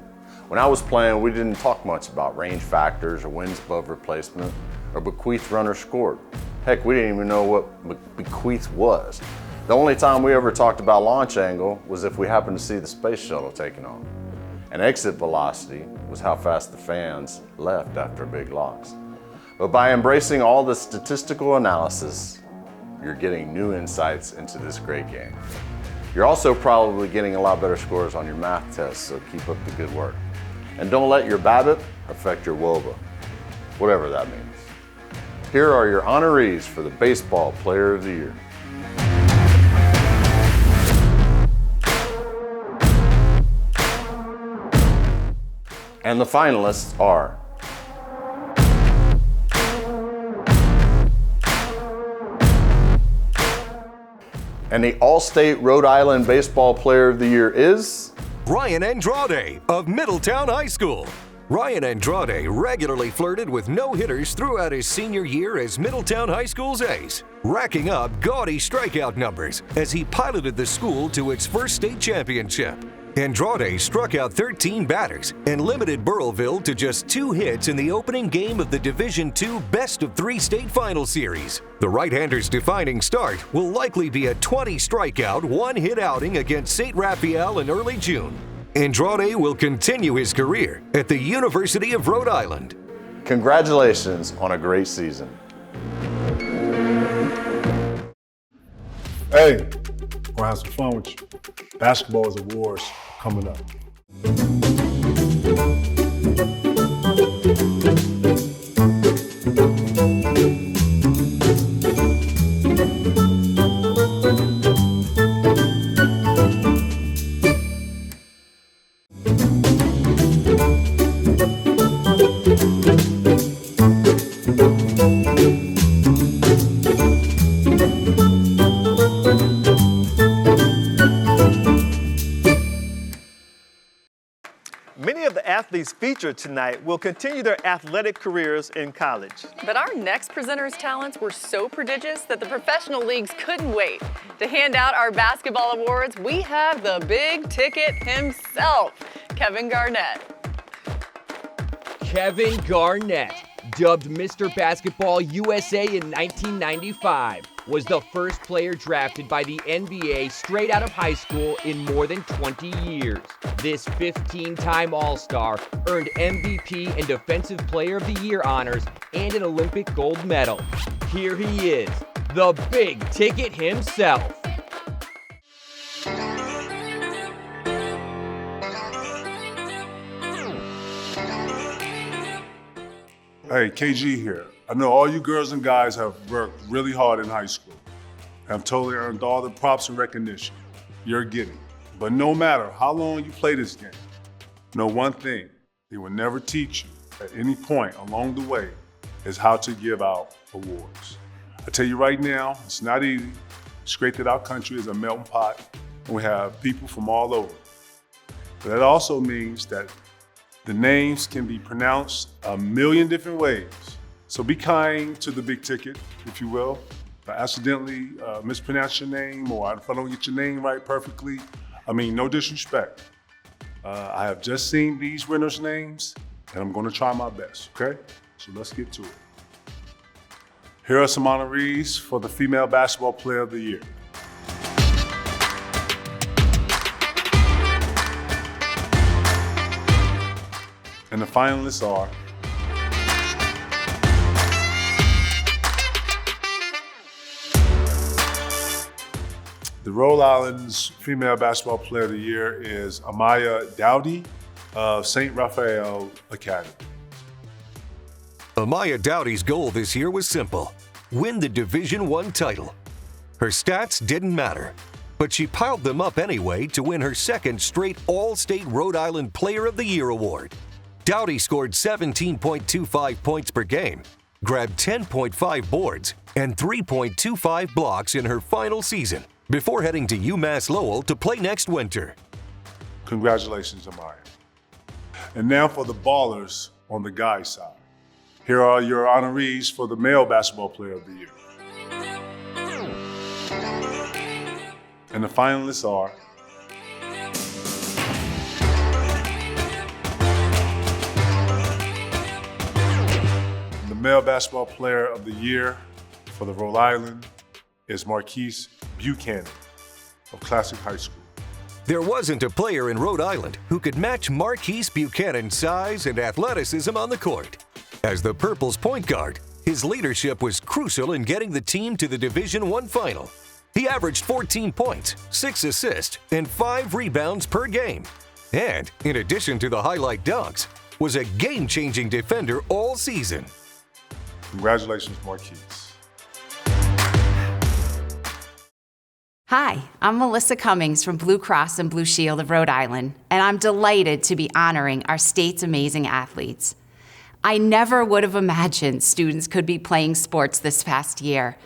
When I was playing, we didn't talk much about range factors or wins above replacement or bequeath runner scored. Heck, we didn't even know what bequeath was. The only time we ever talked about launch angle was if we happened to see the space shuttle taking off. And exit velocity was how fast the fans left after big loss. But by embracing all the statistical analysis, you're getting new insights into this great game. You're also probably getting a lot better scores on your math tests, so keep up the good work. And don't let your BABIP affect your WOBA, whatever that means. Here are your honorees for the Baseball Player of the Year. And the finalists are and the All-State Rhode Island Baseball Player of the Year is Ryan Andrade of Middletown High School. Ryan Andrade regularly flirted with no-hitters throughout his senior year as Middletown High School's ace, racking up gaudy strikeout numbers as he piloted the school to its first state championship. Andrade struck out 13 batters and limited Burrillville to just 2 hits in the opening game of the Division II Best-of-3 State Final Series. The right-hander's defining start will likely be a 20-strikeout, 1-hit outing against St. Raphael in early June. Andrade will continue his career at the University of Rhode Island. Congratulations on a great season. Hey, we'll have some fun with you. Basketball is awards coming up. Many of the athletes featured tonight will continue their athletic careers in college. But our next presenter's talents were so prodigious that the professional leagues couldn't wait. To hand out our basketball awards, we have the big ticket himself, Kevin Garnett. Kevin Garnett, dubbed Mr. Basketball USA in 1995, was the first player drafted by the NBA straight out of high school in more than 20 years. This 15-time All-Star earned MVP and Defensive Player of the Year honors and an Olympic gold medal. Here he is, the big ticket himself. Hey, KG here. I know all you girls and guys have worked really hard in high school. Have totally earned all the props and recognition you're getting. But no matter how long you play this game, know one thing, they will never teach you at any point along the way is how to give out awards. I tell you right now, it's not easy. It's great that our country is a melting pot and we have people from all over. But that also means that the names can be pronounced a million different ways. So be kind to the big ticket, if you will. If I accidentally mispronounce your name or if I don't get your name right perfectly, no disrespect. I have just seen these winners' names and I'm gonna try my best, okay? So let's get to it. Here are some honorees for the Female Basketball Player of the Year. And the finalists are the Rhode Island's Female Basketball Player of the Year is Amaya Dowdy of St. Raphael Academy. Amaya Dowdy's goal this year was simple: win the Division I title. Her stats didn't matter, but she piled them up anyway to win her second straight All-State Rhode Island Player of the Year award. Dowdy scored 17.25 points per game, grabbed 10.5 boards, and 3.25 blocks in her final season before heading to UMass Lowell to play next winter. Congratulations, Amaya. And now for the ballers on the guys' side. Here are your honorees for the Male Basketball Player of the Year. And the finalists are the Male Basketball Player of the Year for the Rhode Island is Marquise Buchanan of Classic High School. There wasn't a player in Rhode Island who could match Marquise Buchanan's size and athleticism on the court. As the Purple's point guard, his leadership was crucial in getting the team to the Division I final. He averaged 14 points, 6 assists, and 5 rebounds per game. And, in addition to the highlight dunks, was a game-changing defender all season. Congratulations, Marquise. Hi, I'm Melissa Cummings from Blue Cross and Blue Shield of Rhode Island, and I'm delighted to be honoring our state's amazing athletes. I never would have imagined students could be playing sports this past year,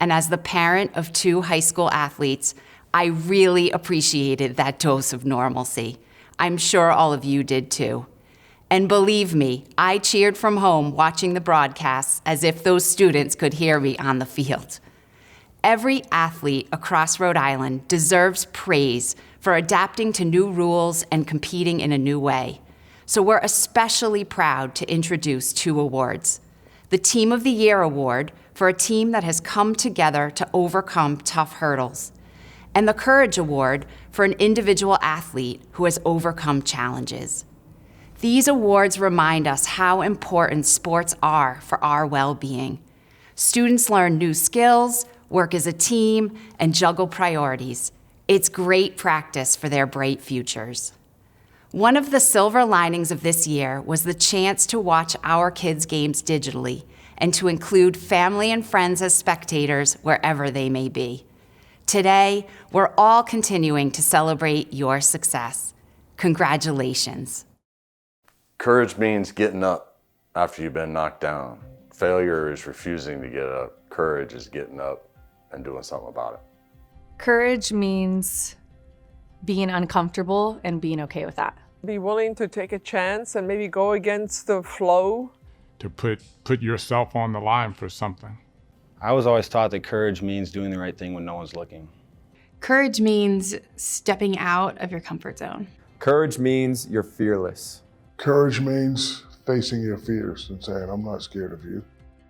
and as the parent of 2 high school athletes, I really appreciated that dose of normalcy. I'm sure all of you did too. And believe me, I cheered from home watching the broadcasts as if those students could hear me on the field. Every athlete across Rhode Island deserves praise for adapting to new rules and competing in a new way. So we're especially proud to introduce 2 awards. The Team of the Year Award for a team that has come together to overcome tough hurdles, and the Courage Award for an individual athlete who has overcome challenges. These awards remind us how important sports are for our well-being. Students learn new skills, work as a team, and juggle priorities. It's great practice for their bright futures. One of the silver linings of this year was the chance to watch our kids' games digitally and to include family and friends as spectators wherever they may be. Today, we're all continuing to celebrate your success. Congratulations. Courage means getting up after you've been knocked down. Failure is refusing to get up. Courage is getting up and doing something about it. Courage means being uncomfortable and being okay with that. Be willing to take a chance and maybe go against the flow. To put yourself on the line for something. I was always taught that courage means doing the right thing when no one's looking. Courage means stepping out of your comfort zone. Courage means you're fearless. Courage means facing your fears and saying, I'm not scared of you.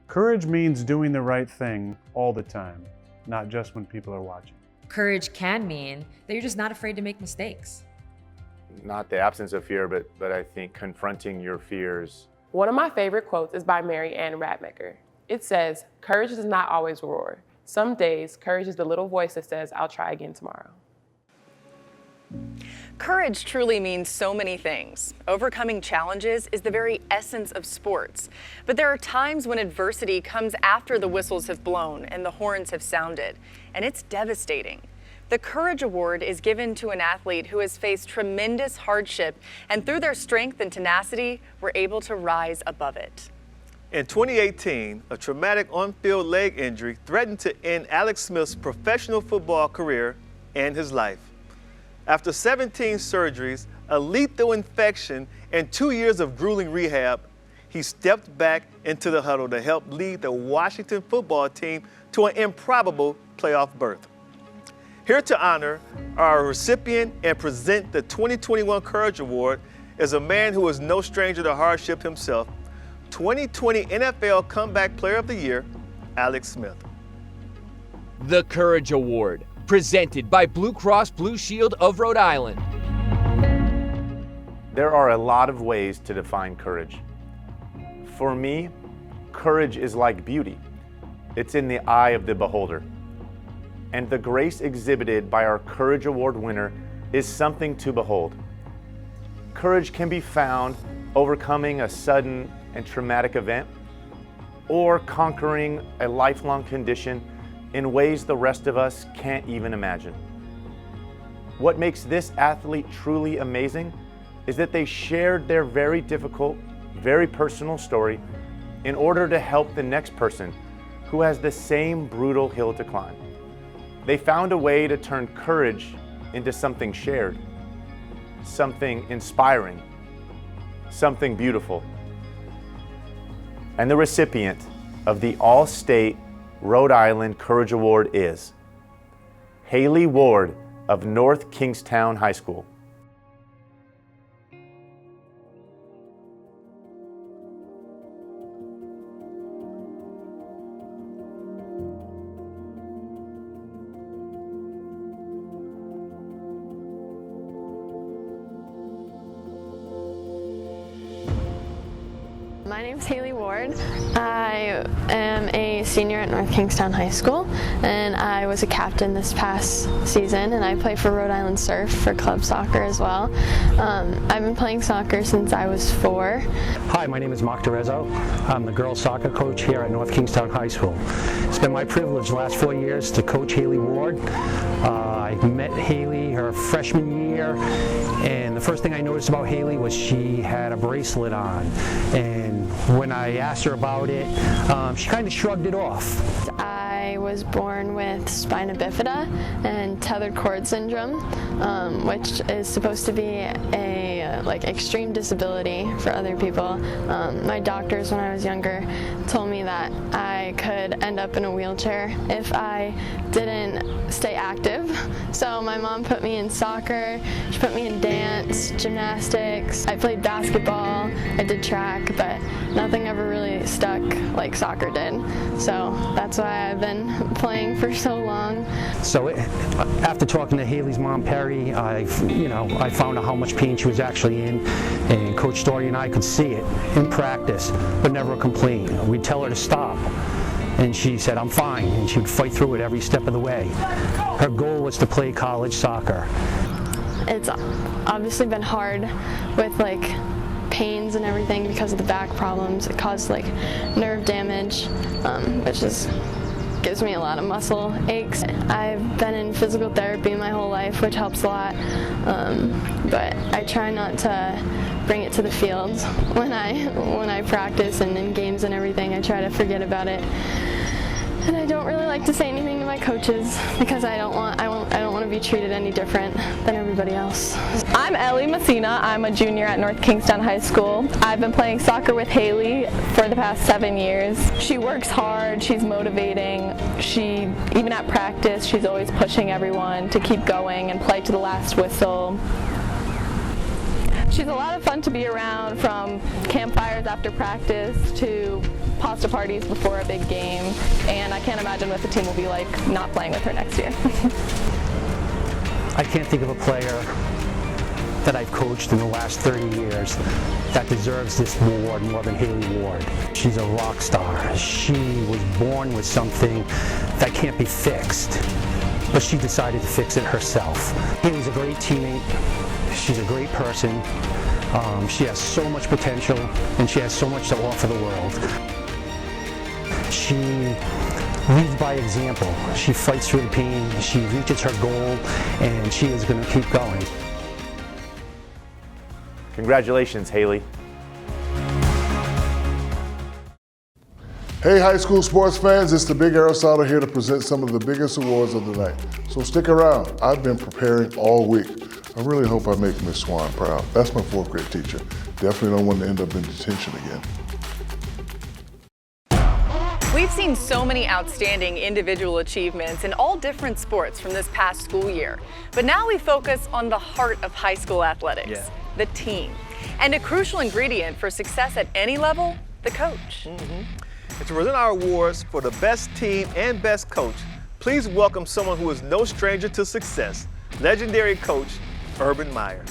Courage means doing the right thing all the time, not just when people are watching. Courage can mean that you're just not afraid to make mistakes. Not the absence of fear, but I think confronting your fears. One of my favorite quotes is by Mary Ann Radmacher. It says, "Courage does not always roar. Some days, courage is the little voice that says, I'll try again tomorrow." Courage truly means so many things. Overcoming challenges is the very essence of sports. But there are times when adversity comes after the whistles have blown and the horns have sounded, and it's devastating. The Courage Award is given to an athlete who has faced tremendous hardship and through their strength and tenacity were able to rise above it. In 2018, a traumatic on-field leg injury threatened to end Alex Smith's professional football career and his life. After 17 surgeries, a lethal infection, and 2 years of grueling rehab, he stepped back into the huddle to help lead the Washington football team to an improbable playoff berth. Here to honor our recipient and present the 2021 Courage Award is a man who is no stranger to hardship himself, 2020 NFL Comeback Player of the Year, Alex Smith. The Courage Award, presented by Blue Cross Blue Shield of Rhode Island. There are a lot of ways to define courage. For me, courage is like beauty. It's in the eye of the beholder. And the grace exhibited by our Courage Award winner is something to behold. Courage can be found overcoming a sudden and traumatic event, or conquering a lifelong condition in ways the rest of us can't even imagine. What makes this athlete truly amazing is that they shared their very difficult, very personal story in order to help the next person who has the same brutal hill to climb. They found a way to turn courage into something shared, something inspiring, something beautiful. And the recipient of the All-State Rhode Island Courage Award is Haley Ward of North Kingstown High School. My name's Haley Ward. I am a senior at North Kingstown High School, and I was a captain this past season, and I play for Rhode Island Surf for club soccer as well. I've been playing soccer since I was 4. Hi, my name is Mark Terezzo. I'm the girls soccer coach here at North Kingstown High School. It's been my privilege the last 4 years to coach Haley Ward. I met Haley her freshman year, and the first thing I noticed about Haley was she had a bracelet on. And when I asked her about it, she kind of shrugged it off. I was born with spina bifida and tethered cord syndrome, which is supposed to be a extreme disability for other people. My doctors, when I was younger, told me that I could end up in a wheelchair if I didn't stay active. So my mom put me in soccer, she put me in dance, gymnastics. I played basketball, I did track, but nothing ever really stuck like soccer did. So that's why I've been playing for so long. So after talking to Haley's mom, Perry, I found out how much pain she was actually in, and Coach Story and I could see it in practice, but never a complaint. We'd tell her to stop, and she said, "I'm fine," and she would fight through it every step of the way. Her goal was to play college soccer. It's obviously been hard with pains and everything because of the back problems. It caused nerve damage, which gives me a lot of muscle aches. I've been in physical therapy my whole life, which helps a lot, but I try not to bring it to the field when I practice and in games and everything. I try to forget about it. And I don't really like to say anything to my coaches because I don't want to be treated any different than everybody else. I'm Ellie Messina. I'm a junior at North Kingstown High School. I've been playing soccer with Haley for the past 7 years. She works hard, she's motivating. Even at practice, she's always pushing everyone to keep going and play to the last whistle. She's a lot of fun to be around, from campfires after practice to pasta parties before a big game, and I can't imagine what the team will be like not playing with her next year. I can't think of a player that I've coached in the last 30 years that deserves this award more than Haley Ward. She's a rock star. She was born with something that can't be fixed, but she decided to fix it herself. Haley's a great teammate. She's a great person. She has so much potential, and she has so much to offer the world. She leads by example. She fights through the pain, she reaches her goal, and she is going to keep going. Congratulations, Haley. Hey high school sports fans, it's the Big Aristotle here to present some of the biggest awards of the night. So stick around, I've been preparing all week. I really hope I make Miss Swan proud. That's my 4th grade teacher. Definitely don't want to end up in detention again. We've seen so many outstanding individual achievements in all different sports from this past school year. But now we focus on the heart of high school athletics, the team. And a crucial ingredient for success at any level, the coach. And to present our awards for the best team and best coach, please welcome someone who is no stranger to success, legendary coach Urban Meyer.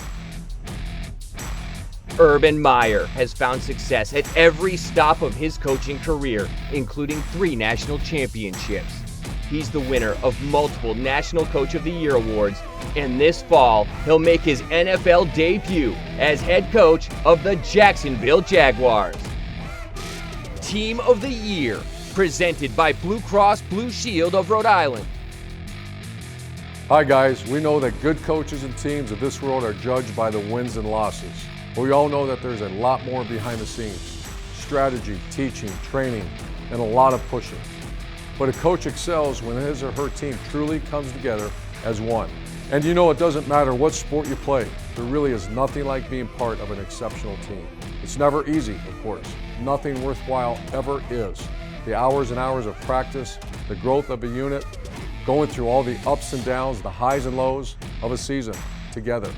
Urban Meyer has found success at every stop of his coaching career, including 3 national championships. He's the winner of multiple National Coach of the Year awards, and this fall, he'll make his NFL debut as head coach of the Jacksonville Jaguars. Team of the Year, presented by Blue Cross Blue Shield of Rhode Island. Hi guys, we know that good coaches and teams of this world are judged by the wins and losses. We all know that there's a lot more behind the scenes. Strategy, teaching, training, and a lot of pushing. But a coach excels when his or her team truly comes together as one. And you know, it doesn't matter what sport you play. There really is nothing like being part of an exceptional team. It's never easy, of course. Nothing worthwhile ever is. The hours and hours of practice, the growth of a unit, going through all the ups and downs, the highs and lows of a season together.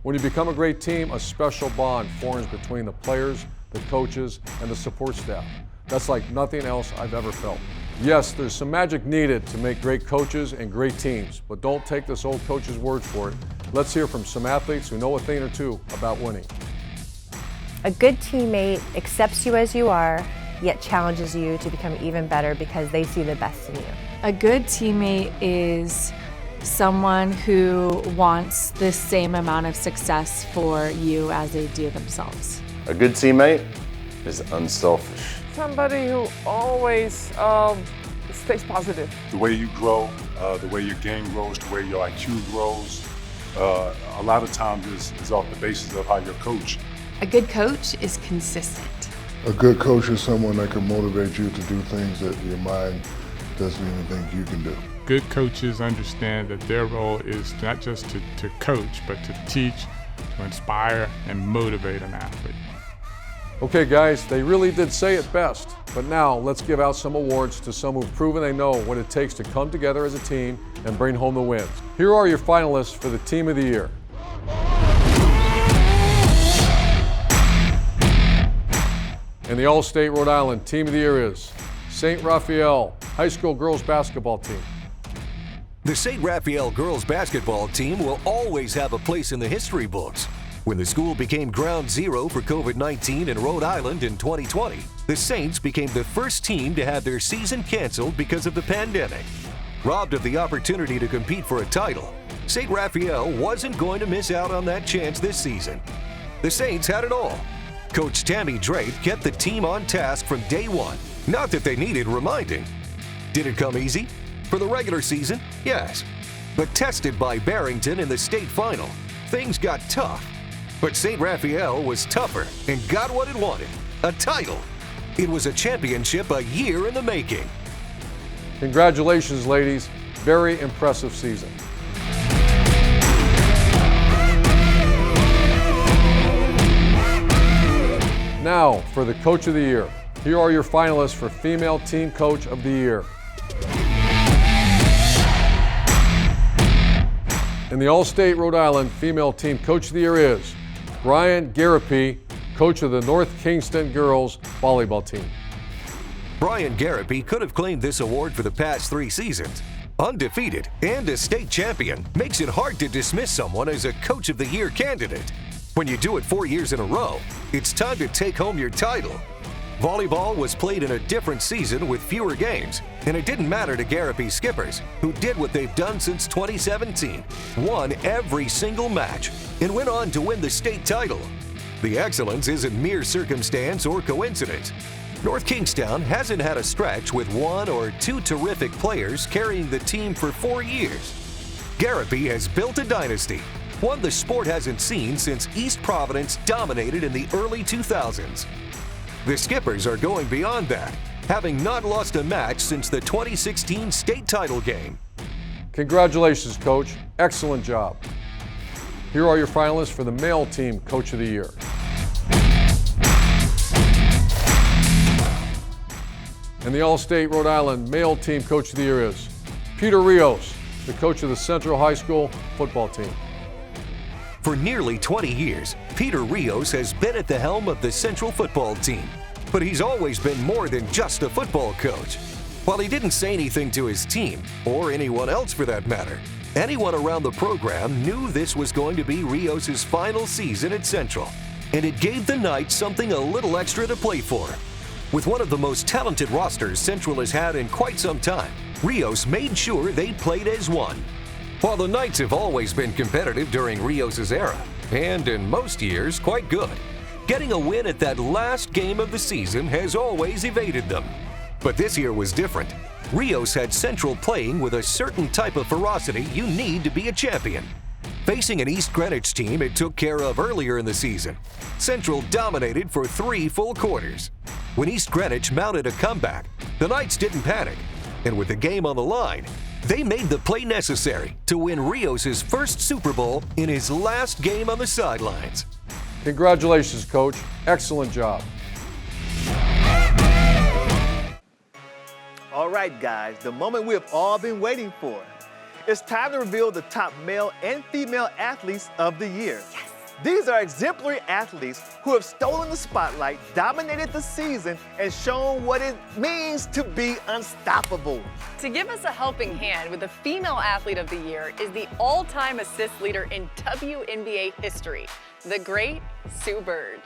When you become a great team, a special bond forms between the players, the coaches, and the support staff. That's like nothing else I've ever felt. Yes, there's some magic needed to make great coaches and great teams, but don't take this old coach's word for it. Let's hear from some athletes who know a thing or two about winning. A good teammate accepts you as you are, yet challenges you to become even better because they see the best in you. A good teammate is someone who wants the same amount of success for you as they do themselves. A good teammate is unselfish. Somebody who always stays positive. The way you grow, the way your game grows, the way your IQ grows, a lot of times is off the basis of how you're coached. A good coach is consistent. A good coach is someone that can motivate you to do things that your mind doesn't even think you can do. Good coaches understand that their role is not just to coach, but to teach, to inspire, and motivate an athlete. Okay guys, they really did say it best. But now let's give out some awards to some who've proven they know what it takes to come together as a team and bring home the wins. Here are your finalists for the Team of the Year. And the All-State Rhode Island Team of the Year is St. Raphael High School Girls Basketball Team. The St. Raphael girls basketball team will always have a place in the history books. When the school became ground zero for COVID-19 in Rhode Island in 2020, the Saints became the first team to have their season canceled because of the pandemic. Robbed of the opportunity to compete for a title, St. Raphael wasn't going to miss out on that chance this season. The Saints had it all. Coach Tammy Drake kept the team on task from day one. Not that they needed reminding. Did it come easy? For the regular season, yes. But tested by Barrington in the state final, things got tough. But St. Raphael was tougher and got what it wanted, a title. It was a championship a year in the making. Congratulations, ladies. Very impressive season. Now, for the Coach of the Year. Here are your finalists for Female Team Coach of the Year. And the All-State Rhode Island Female Team Coach of the Year is Brian Garapy, coach of the North Kingston Girls Volleyball Team. Brian Garapy could have claimed this award for the past 3 seasons. Undefeated and a state champion makes it hard to dismiss someone as a Coach of the Year candidate. When you do it 4 years in a row, it's time to take home your title. Volleyball was played in a different season with fewer games, and it didn't matter to Garapy skippers, who did what they've done since 2017, won every single match, and went on to win the state title. The excellence isn't mere circumstance or coincidence. North Kingstown hasn't had a stretch with one or two terrific players carrying the team for 4 years. Garapy has built a dynasty, one the sport hasn't seen since East Providence dominated in the early 2000s. The Skippers are going beyond that, having not lost a match since the 2016 state title game. Congratulations, Coach. Excellent job. Here are your finalists for the male team Coach of the Year. And the All-State Rhode Island male team Coach of the Year is Peter Rios, the coach of the Central High School football team. For nearly 20 years, Peter Rios has been at the helm of the Central football team, but he's always been more than just a football coach. While he didn't say anything to his team, or anyone else for that matter, anyone around the program knew this was going to be Rios' final season at Central, and it gave the Knights something a little extra to play for. With one of the most talented rosters Central has had in quite some time, Rios made sure they played as one. While the Knights have always been competitive during Rios' era, and in most years quite good, getting a win at that last game of the season has always evaded them. But this year was different. Rios had Central playing with a certain type of ferocity you need to be a champion. Facing an East Greenwich team it took care of earlier in the season, Central dominated for 3 full quarters. When East Greenwich mounted a comeback, the Knights didn't panic, and with the game on the line, they made the play necessary to win Rios' first Super Bowl in his last game on the sidelines. Congratulations, Coach. Excellent job. All right, guys, the moment we have all been waiting for. It's time to reveal the top male and female athletes of the year. Yes. These are exemplary athletes who have stolen the spotlight, dominated the season, and shown what it means to be unstoppable. To give us a helping hand with the female athlete of the year is the all-time assist leader in WNBA history, the great Sue Bird.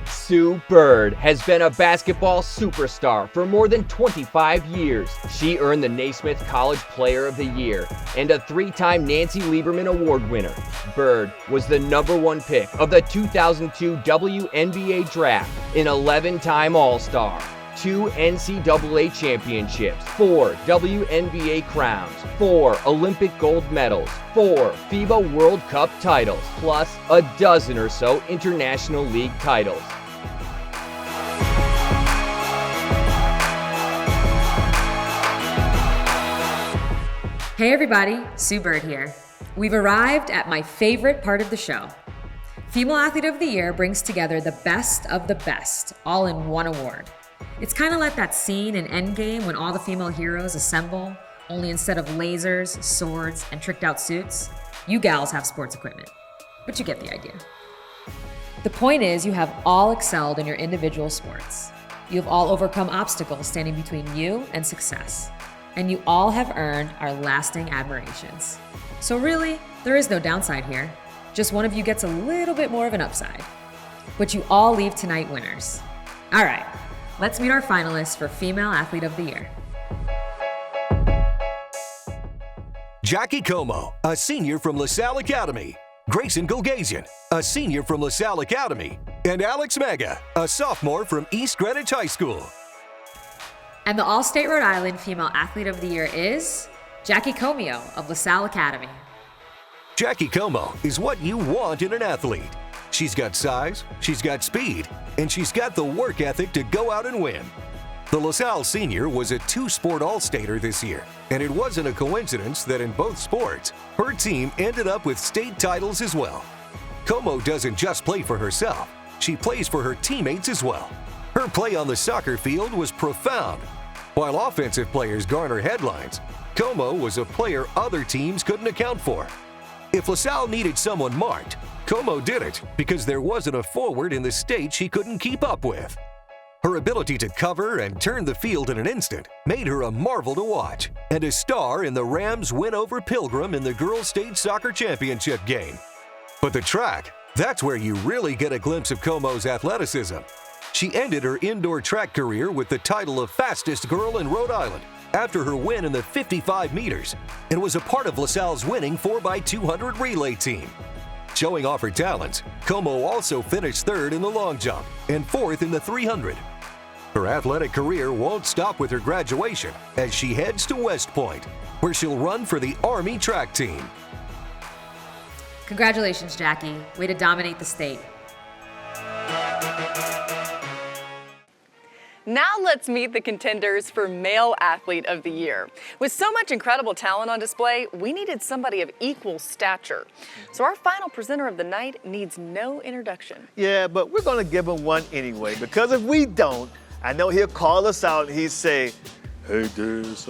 Sue Bird has been a basketball superstar for more than 25 years. She earned the Naismith College Player of the Year and a 3-time Nancy Lieberman Award winner. Bird was the #1 pick of the 2002 WNBA draft, an 11-time All-Star, 2 NCAA championships, 4 WNBA crowns, 4 Olympic gold medals, 4 FIBA World Cup titles, plus a dozen or so International League titles. Hey everybody, Sue Bird here. We've arrived at my favorite part of the show. Female Athlete of the Year brings together the best of the best, all in one award. It's kind of like that scene in Endgame when all the female heroes assemble, only instead of lasers, swords, and tricked out suits, you gals have sports equipment. But you get the idea. The point is, you have all excelled in your individual sports. You have all overcome obstacles standing between you and success. And you all have earned our lasting admirations. So really, there is no downside here. Just one of you gets a little bit more of an upside. But you all leave tonight winners. All right, let's meet our finalists for Female Athlete of the Year. Jackie Como, a senior from LaSalle Academy. Grayson Gulgazian, a senior from LaSalle Academy. And Alex Mega, a sophomore from East Greenwich High School. And the All-State Rhode Island Female Athlete of the Year is Jackie Comio of LaSalle Academy. Jackie Como is what you want in an athlete. She's got size, she's got speed, and she's got the work ethic to go out and win. The LaSalle senior was a 2-sport All-Stater this year, and it wasn't a coincidence that in both sports, her team ended up with state titles as well. Como doesn't just play for herself, she plays for her teammates as well. Her play on the soccer field was profound. While offensive players garner headlines, Como was a player other teams couldn't account for. If LaSalle needed someone marked, Como did it because there wasn't a forward in the state she couldn't keep up with. Her ability to cover and turn the field in an instant made her a marvel to watch and a star in the Rams' win over Pilgrim in the Girls State Soccer Championship game. But the track, that's where you really get a glimpse of Como's athleticism. She ended her indoor track career with the title of fastest girl in Rhode Island after her win in the 55 meters and was a part of LaSalle's winning 4x200 relay team. Showing off her talents, Como also finished third in the long jump and fourth in the 300. Her athletic career won't stop with her graduation as she heads to West Point, where she'll run for the Army track team. Congratulations, Jackie. Way to dominate the state. Now let's meet the contenders for Male Athlete of the Year. With so much incredible talent on display, we needed somebody of equal stature. So our final presenter of the night needs no introduction. Yeah, but we're going to give him one anyway, because if we don't, I know he'll call us out and he'll say, "Hey, there's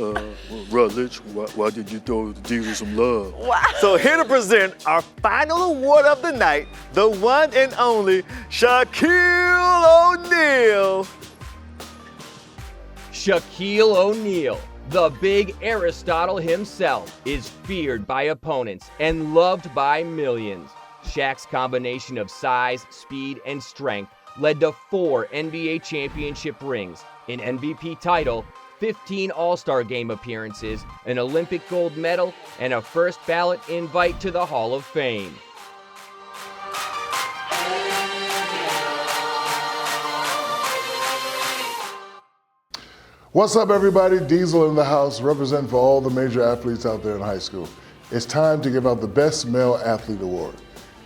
Rutledge, why did you throw the Diesel some love?" Wow. So here to present our final award of the night, the one and only Shaquille O'Neal. Shaquille O'Neal, the big Aristotle himself, is feared by opponents and loved by millions. Shaq's combination of size, speed, and strength led to 4 NBA championship rings, an MVP title, 15 All-Star Game appearances, an Olympic gold medal, and a first ballot invite to the Hall of Fame. What's up, everybody? Diesel in the house, representing for all the major athletes out there in high school. It's time to give out the Best Male Athlete Award.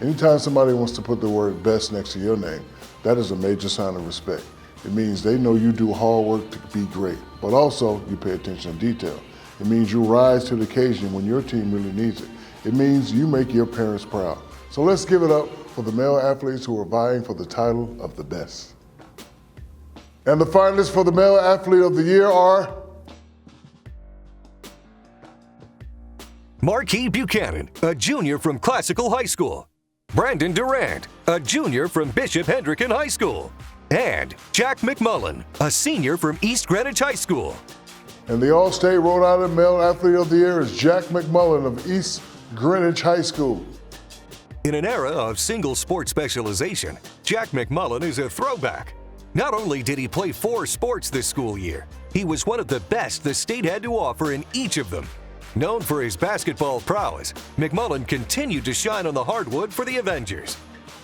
Anytime somebody wants to put the word best next to your name, that is a major sign of respect. It means they know you do hard work to be great, but also you pay attention to detail. It means you rise to the occasion when your team really needs it. It means you make your parents proud. So let's give it up for the male athletes who are vying for the title of the best. And the finalists for the Male Athlete of the Year are Marquis Buchanan, a junior from Classical High School. Brandon Durant, a junior from Bishop Hendricken High School. And Jack McMullen, a senior from East Greenwich High School. And the All-State Rhode Island Male Athlete of the Year is Jack McMullen of East Greenwich High School. In an era of single sport specialization, Jack McMullen is a throwback. Not only did he play 4 sports this school year, he was one of the best the state had to offer in each of them. Known for his basketball prowess, McMullen continued to shine on the hardwood for the Avengers.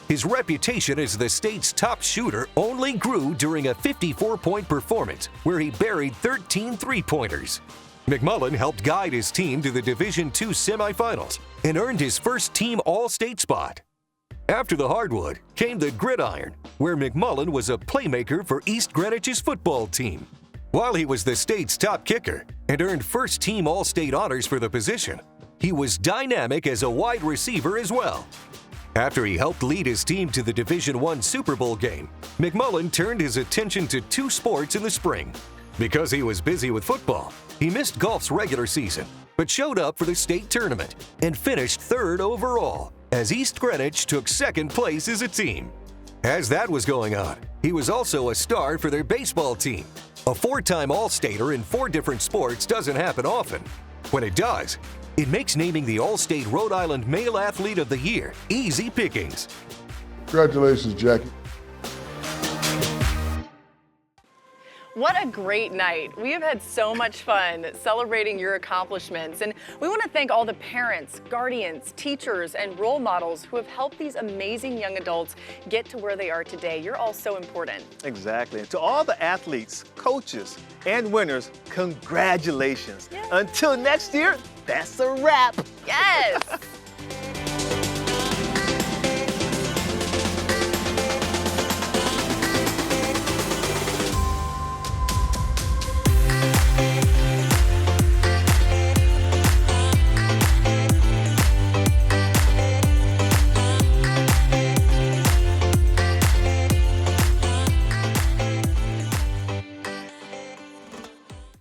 His reputation as the state's top shooter only grew during a 54-point performance where he buried 13 three-pointers. McMullen helped guide his team to the Division II semifinals and earned his first team All-State spot. After the hardwood came the gridiron, where McMullen was a playmaker for East Greenwich's football team. While he was the state's top kicker and earned first-team All-State honors for the position, he was dynamic as a wide receiver as well. After he helped lead his team to the Division I Super Bowl game, McMullen turned his attention to 2 sports in the spring. Because he was busy with football, he missed golf's regular season, but showed up for the state tournament and finished 3rd overall, as East Greenwich took 2nd place as a team. As that was going on, he was also a star for their baseball team. A 4-time All-Stater in 4 different sports doesn't happen often. When it does, it makes naming the All-State Rhode Island Male Athlete of the Year easy pickings. Congratulations, Jackie. What a great night. We have had so much fun celebrating your accomplishments, and we want to thank all the parents, guardians, teachers, and role models who have helped these amazing young adults get to where they are today. You're all so important. Exactly. And to all the athletes, coaches, and winners, congratulations. Until next year, that's a wrap. Yes.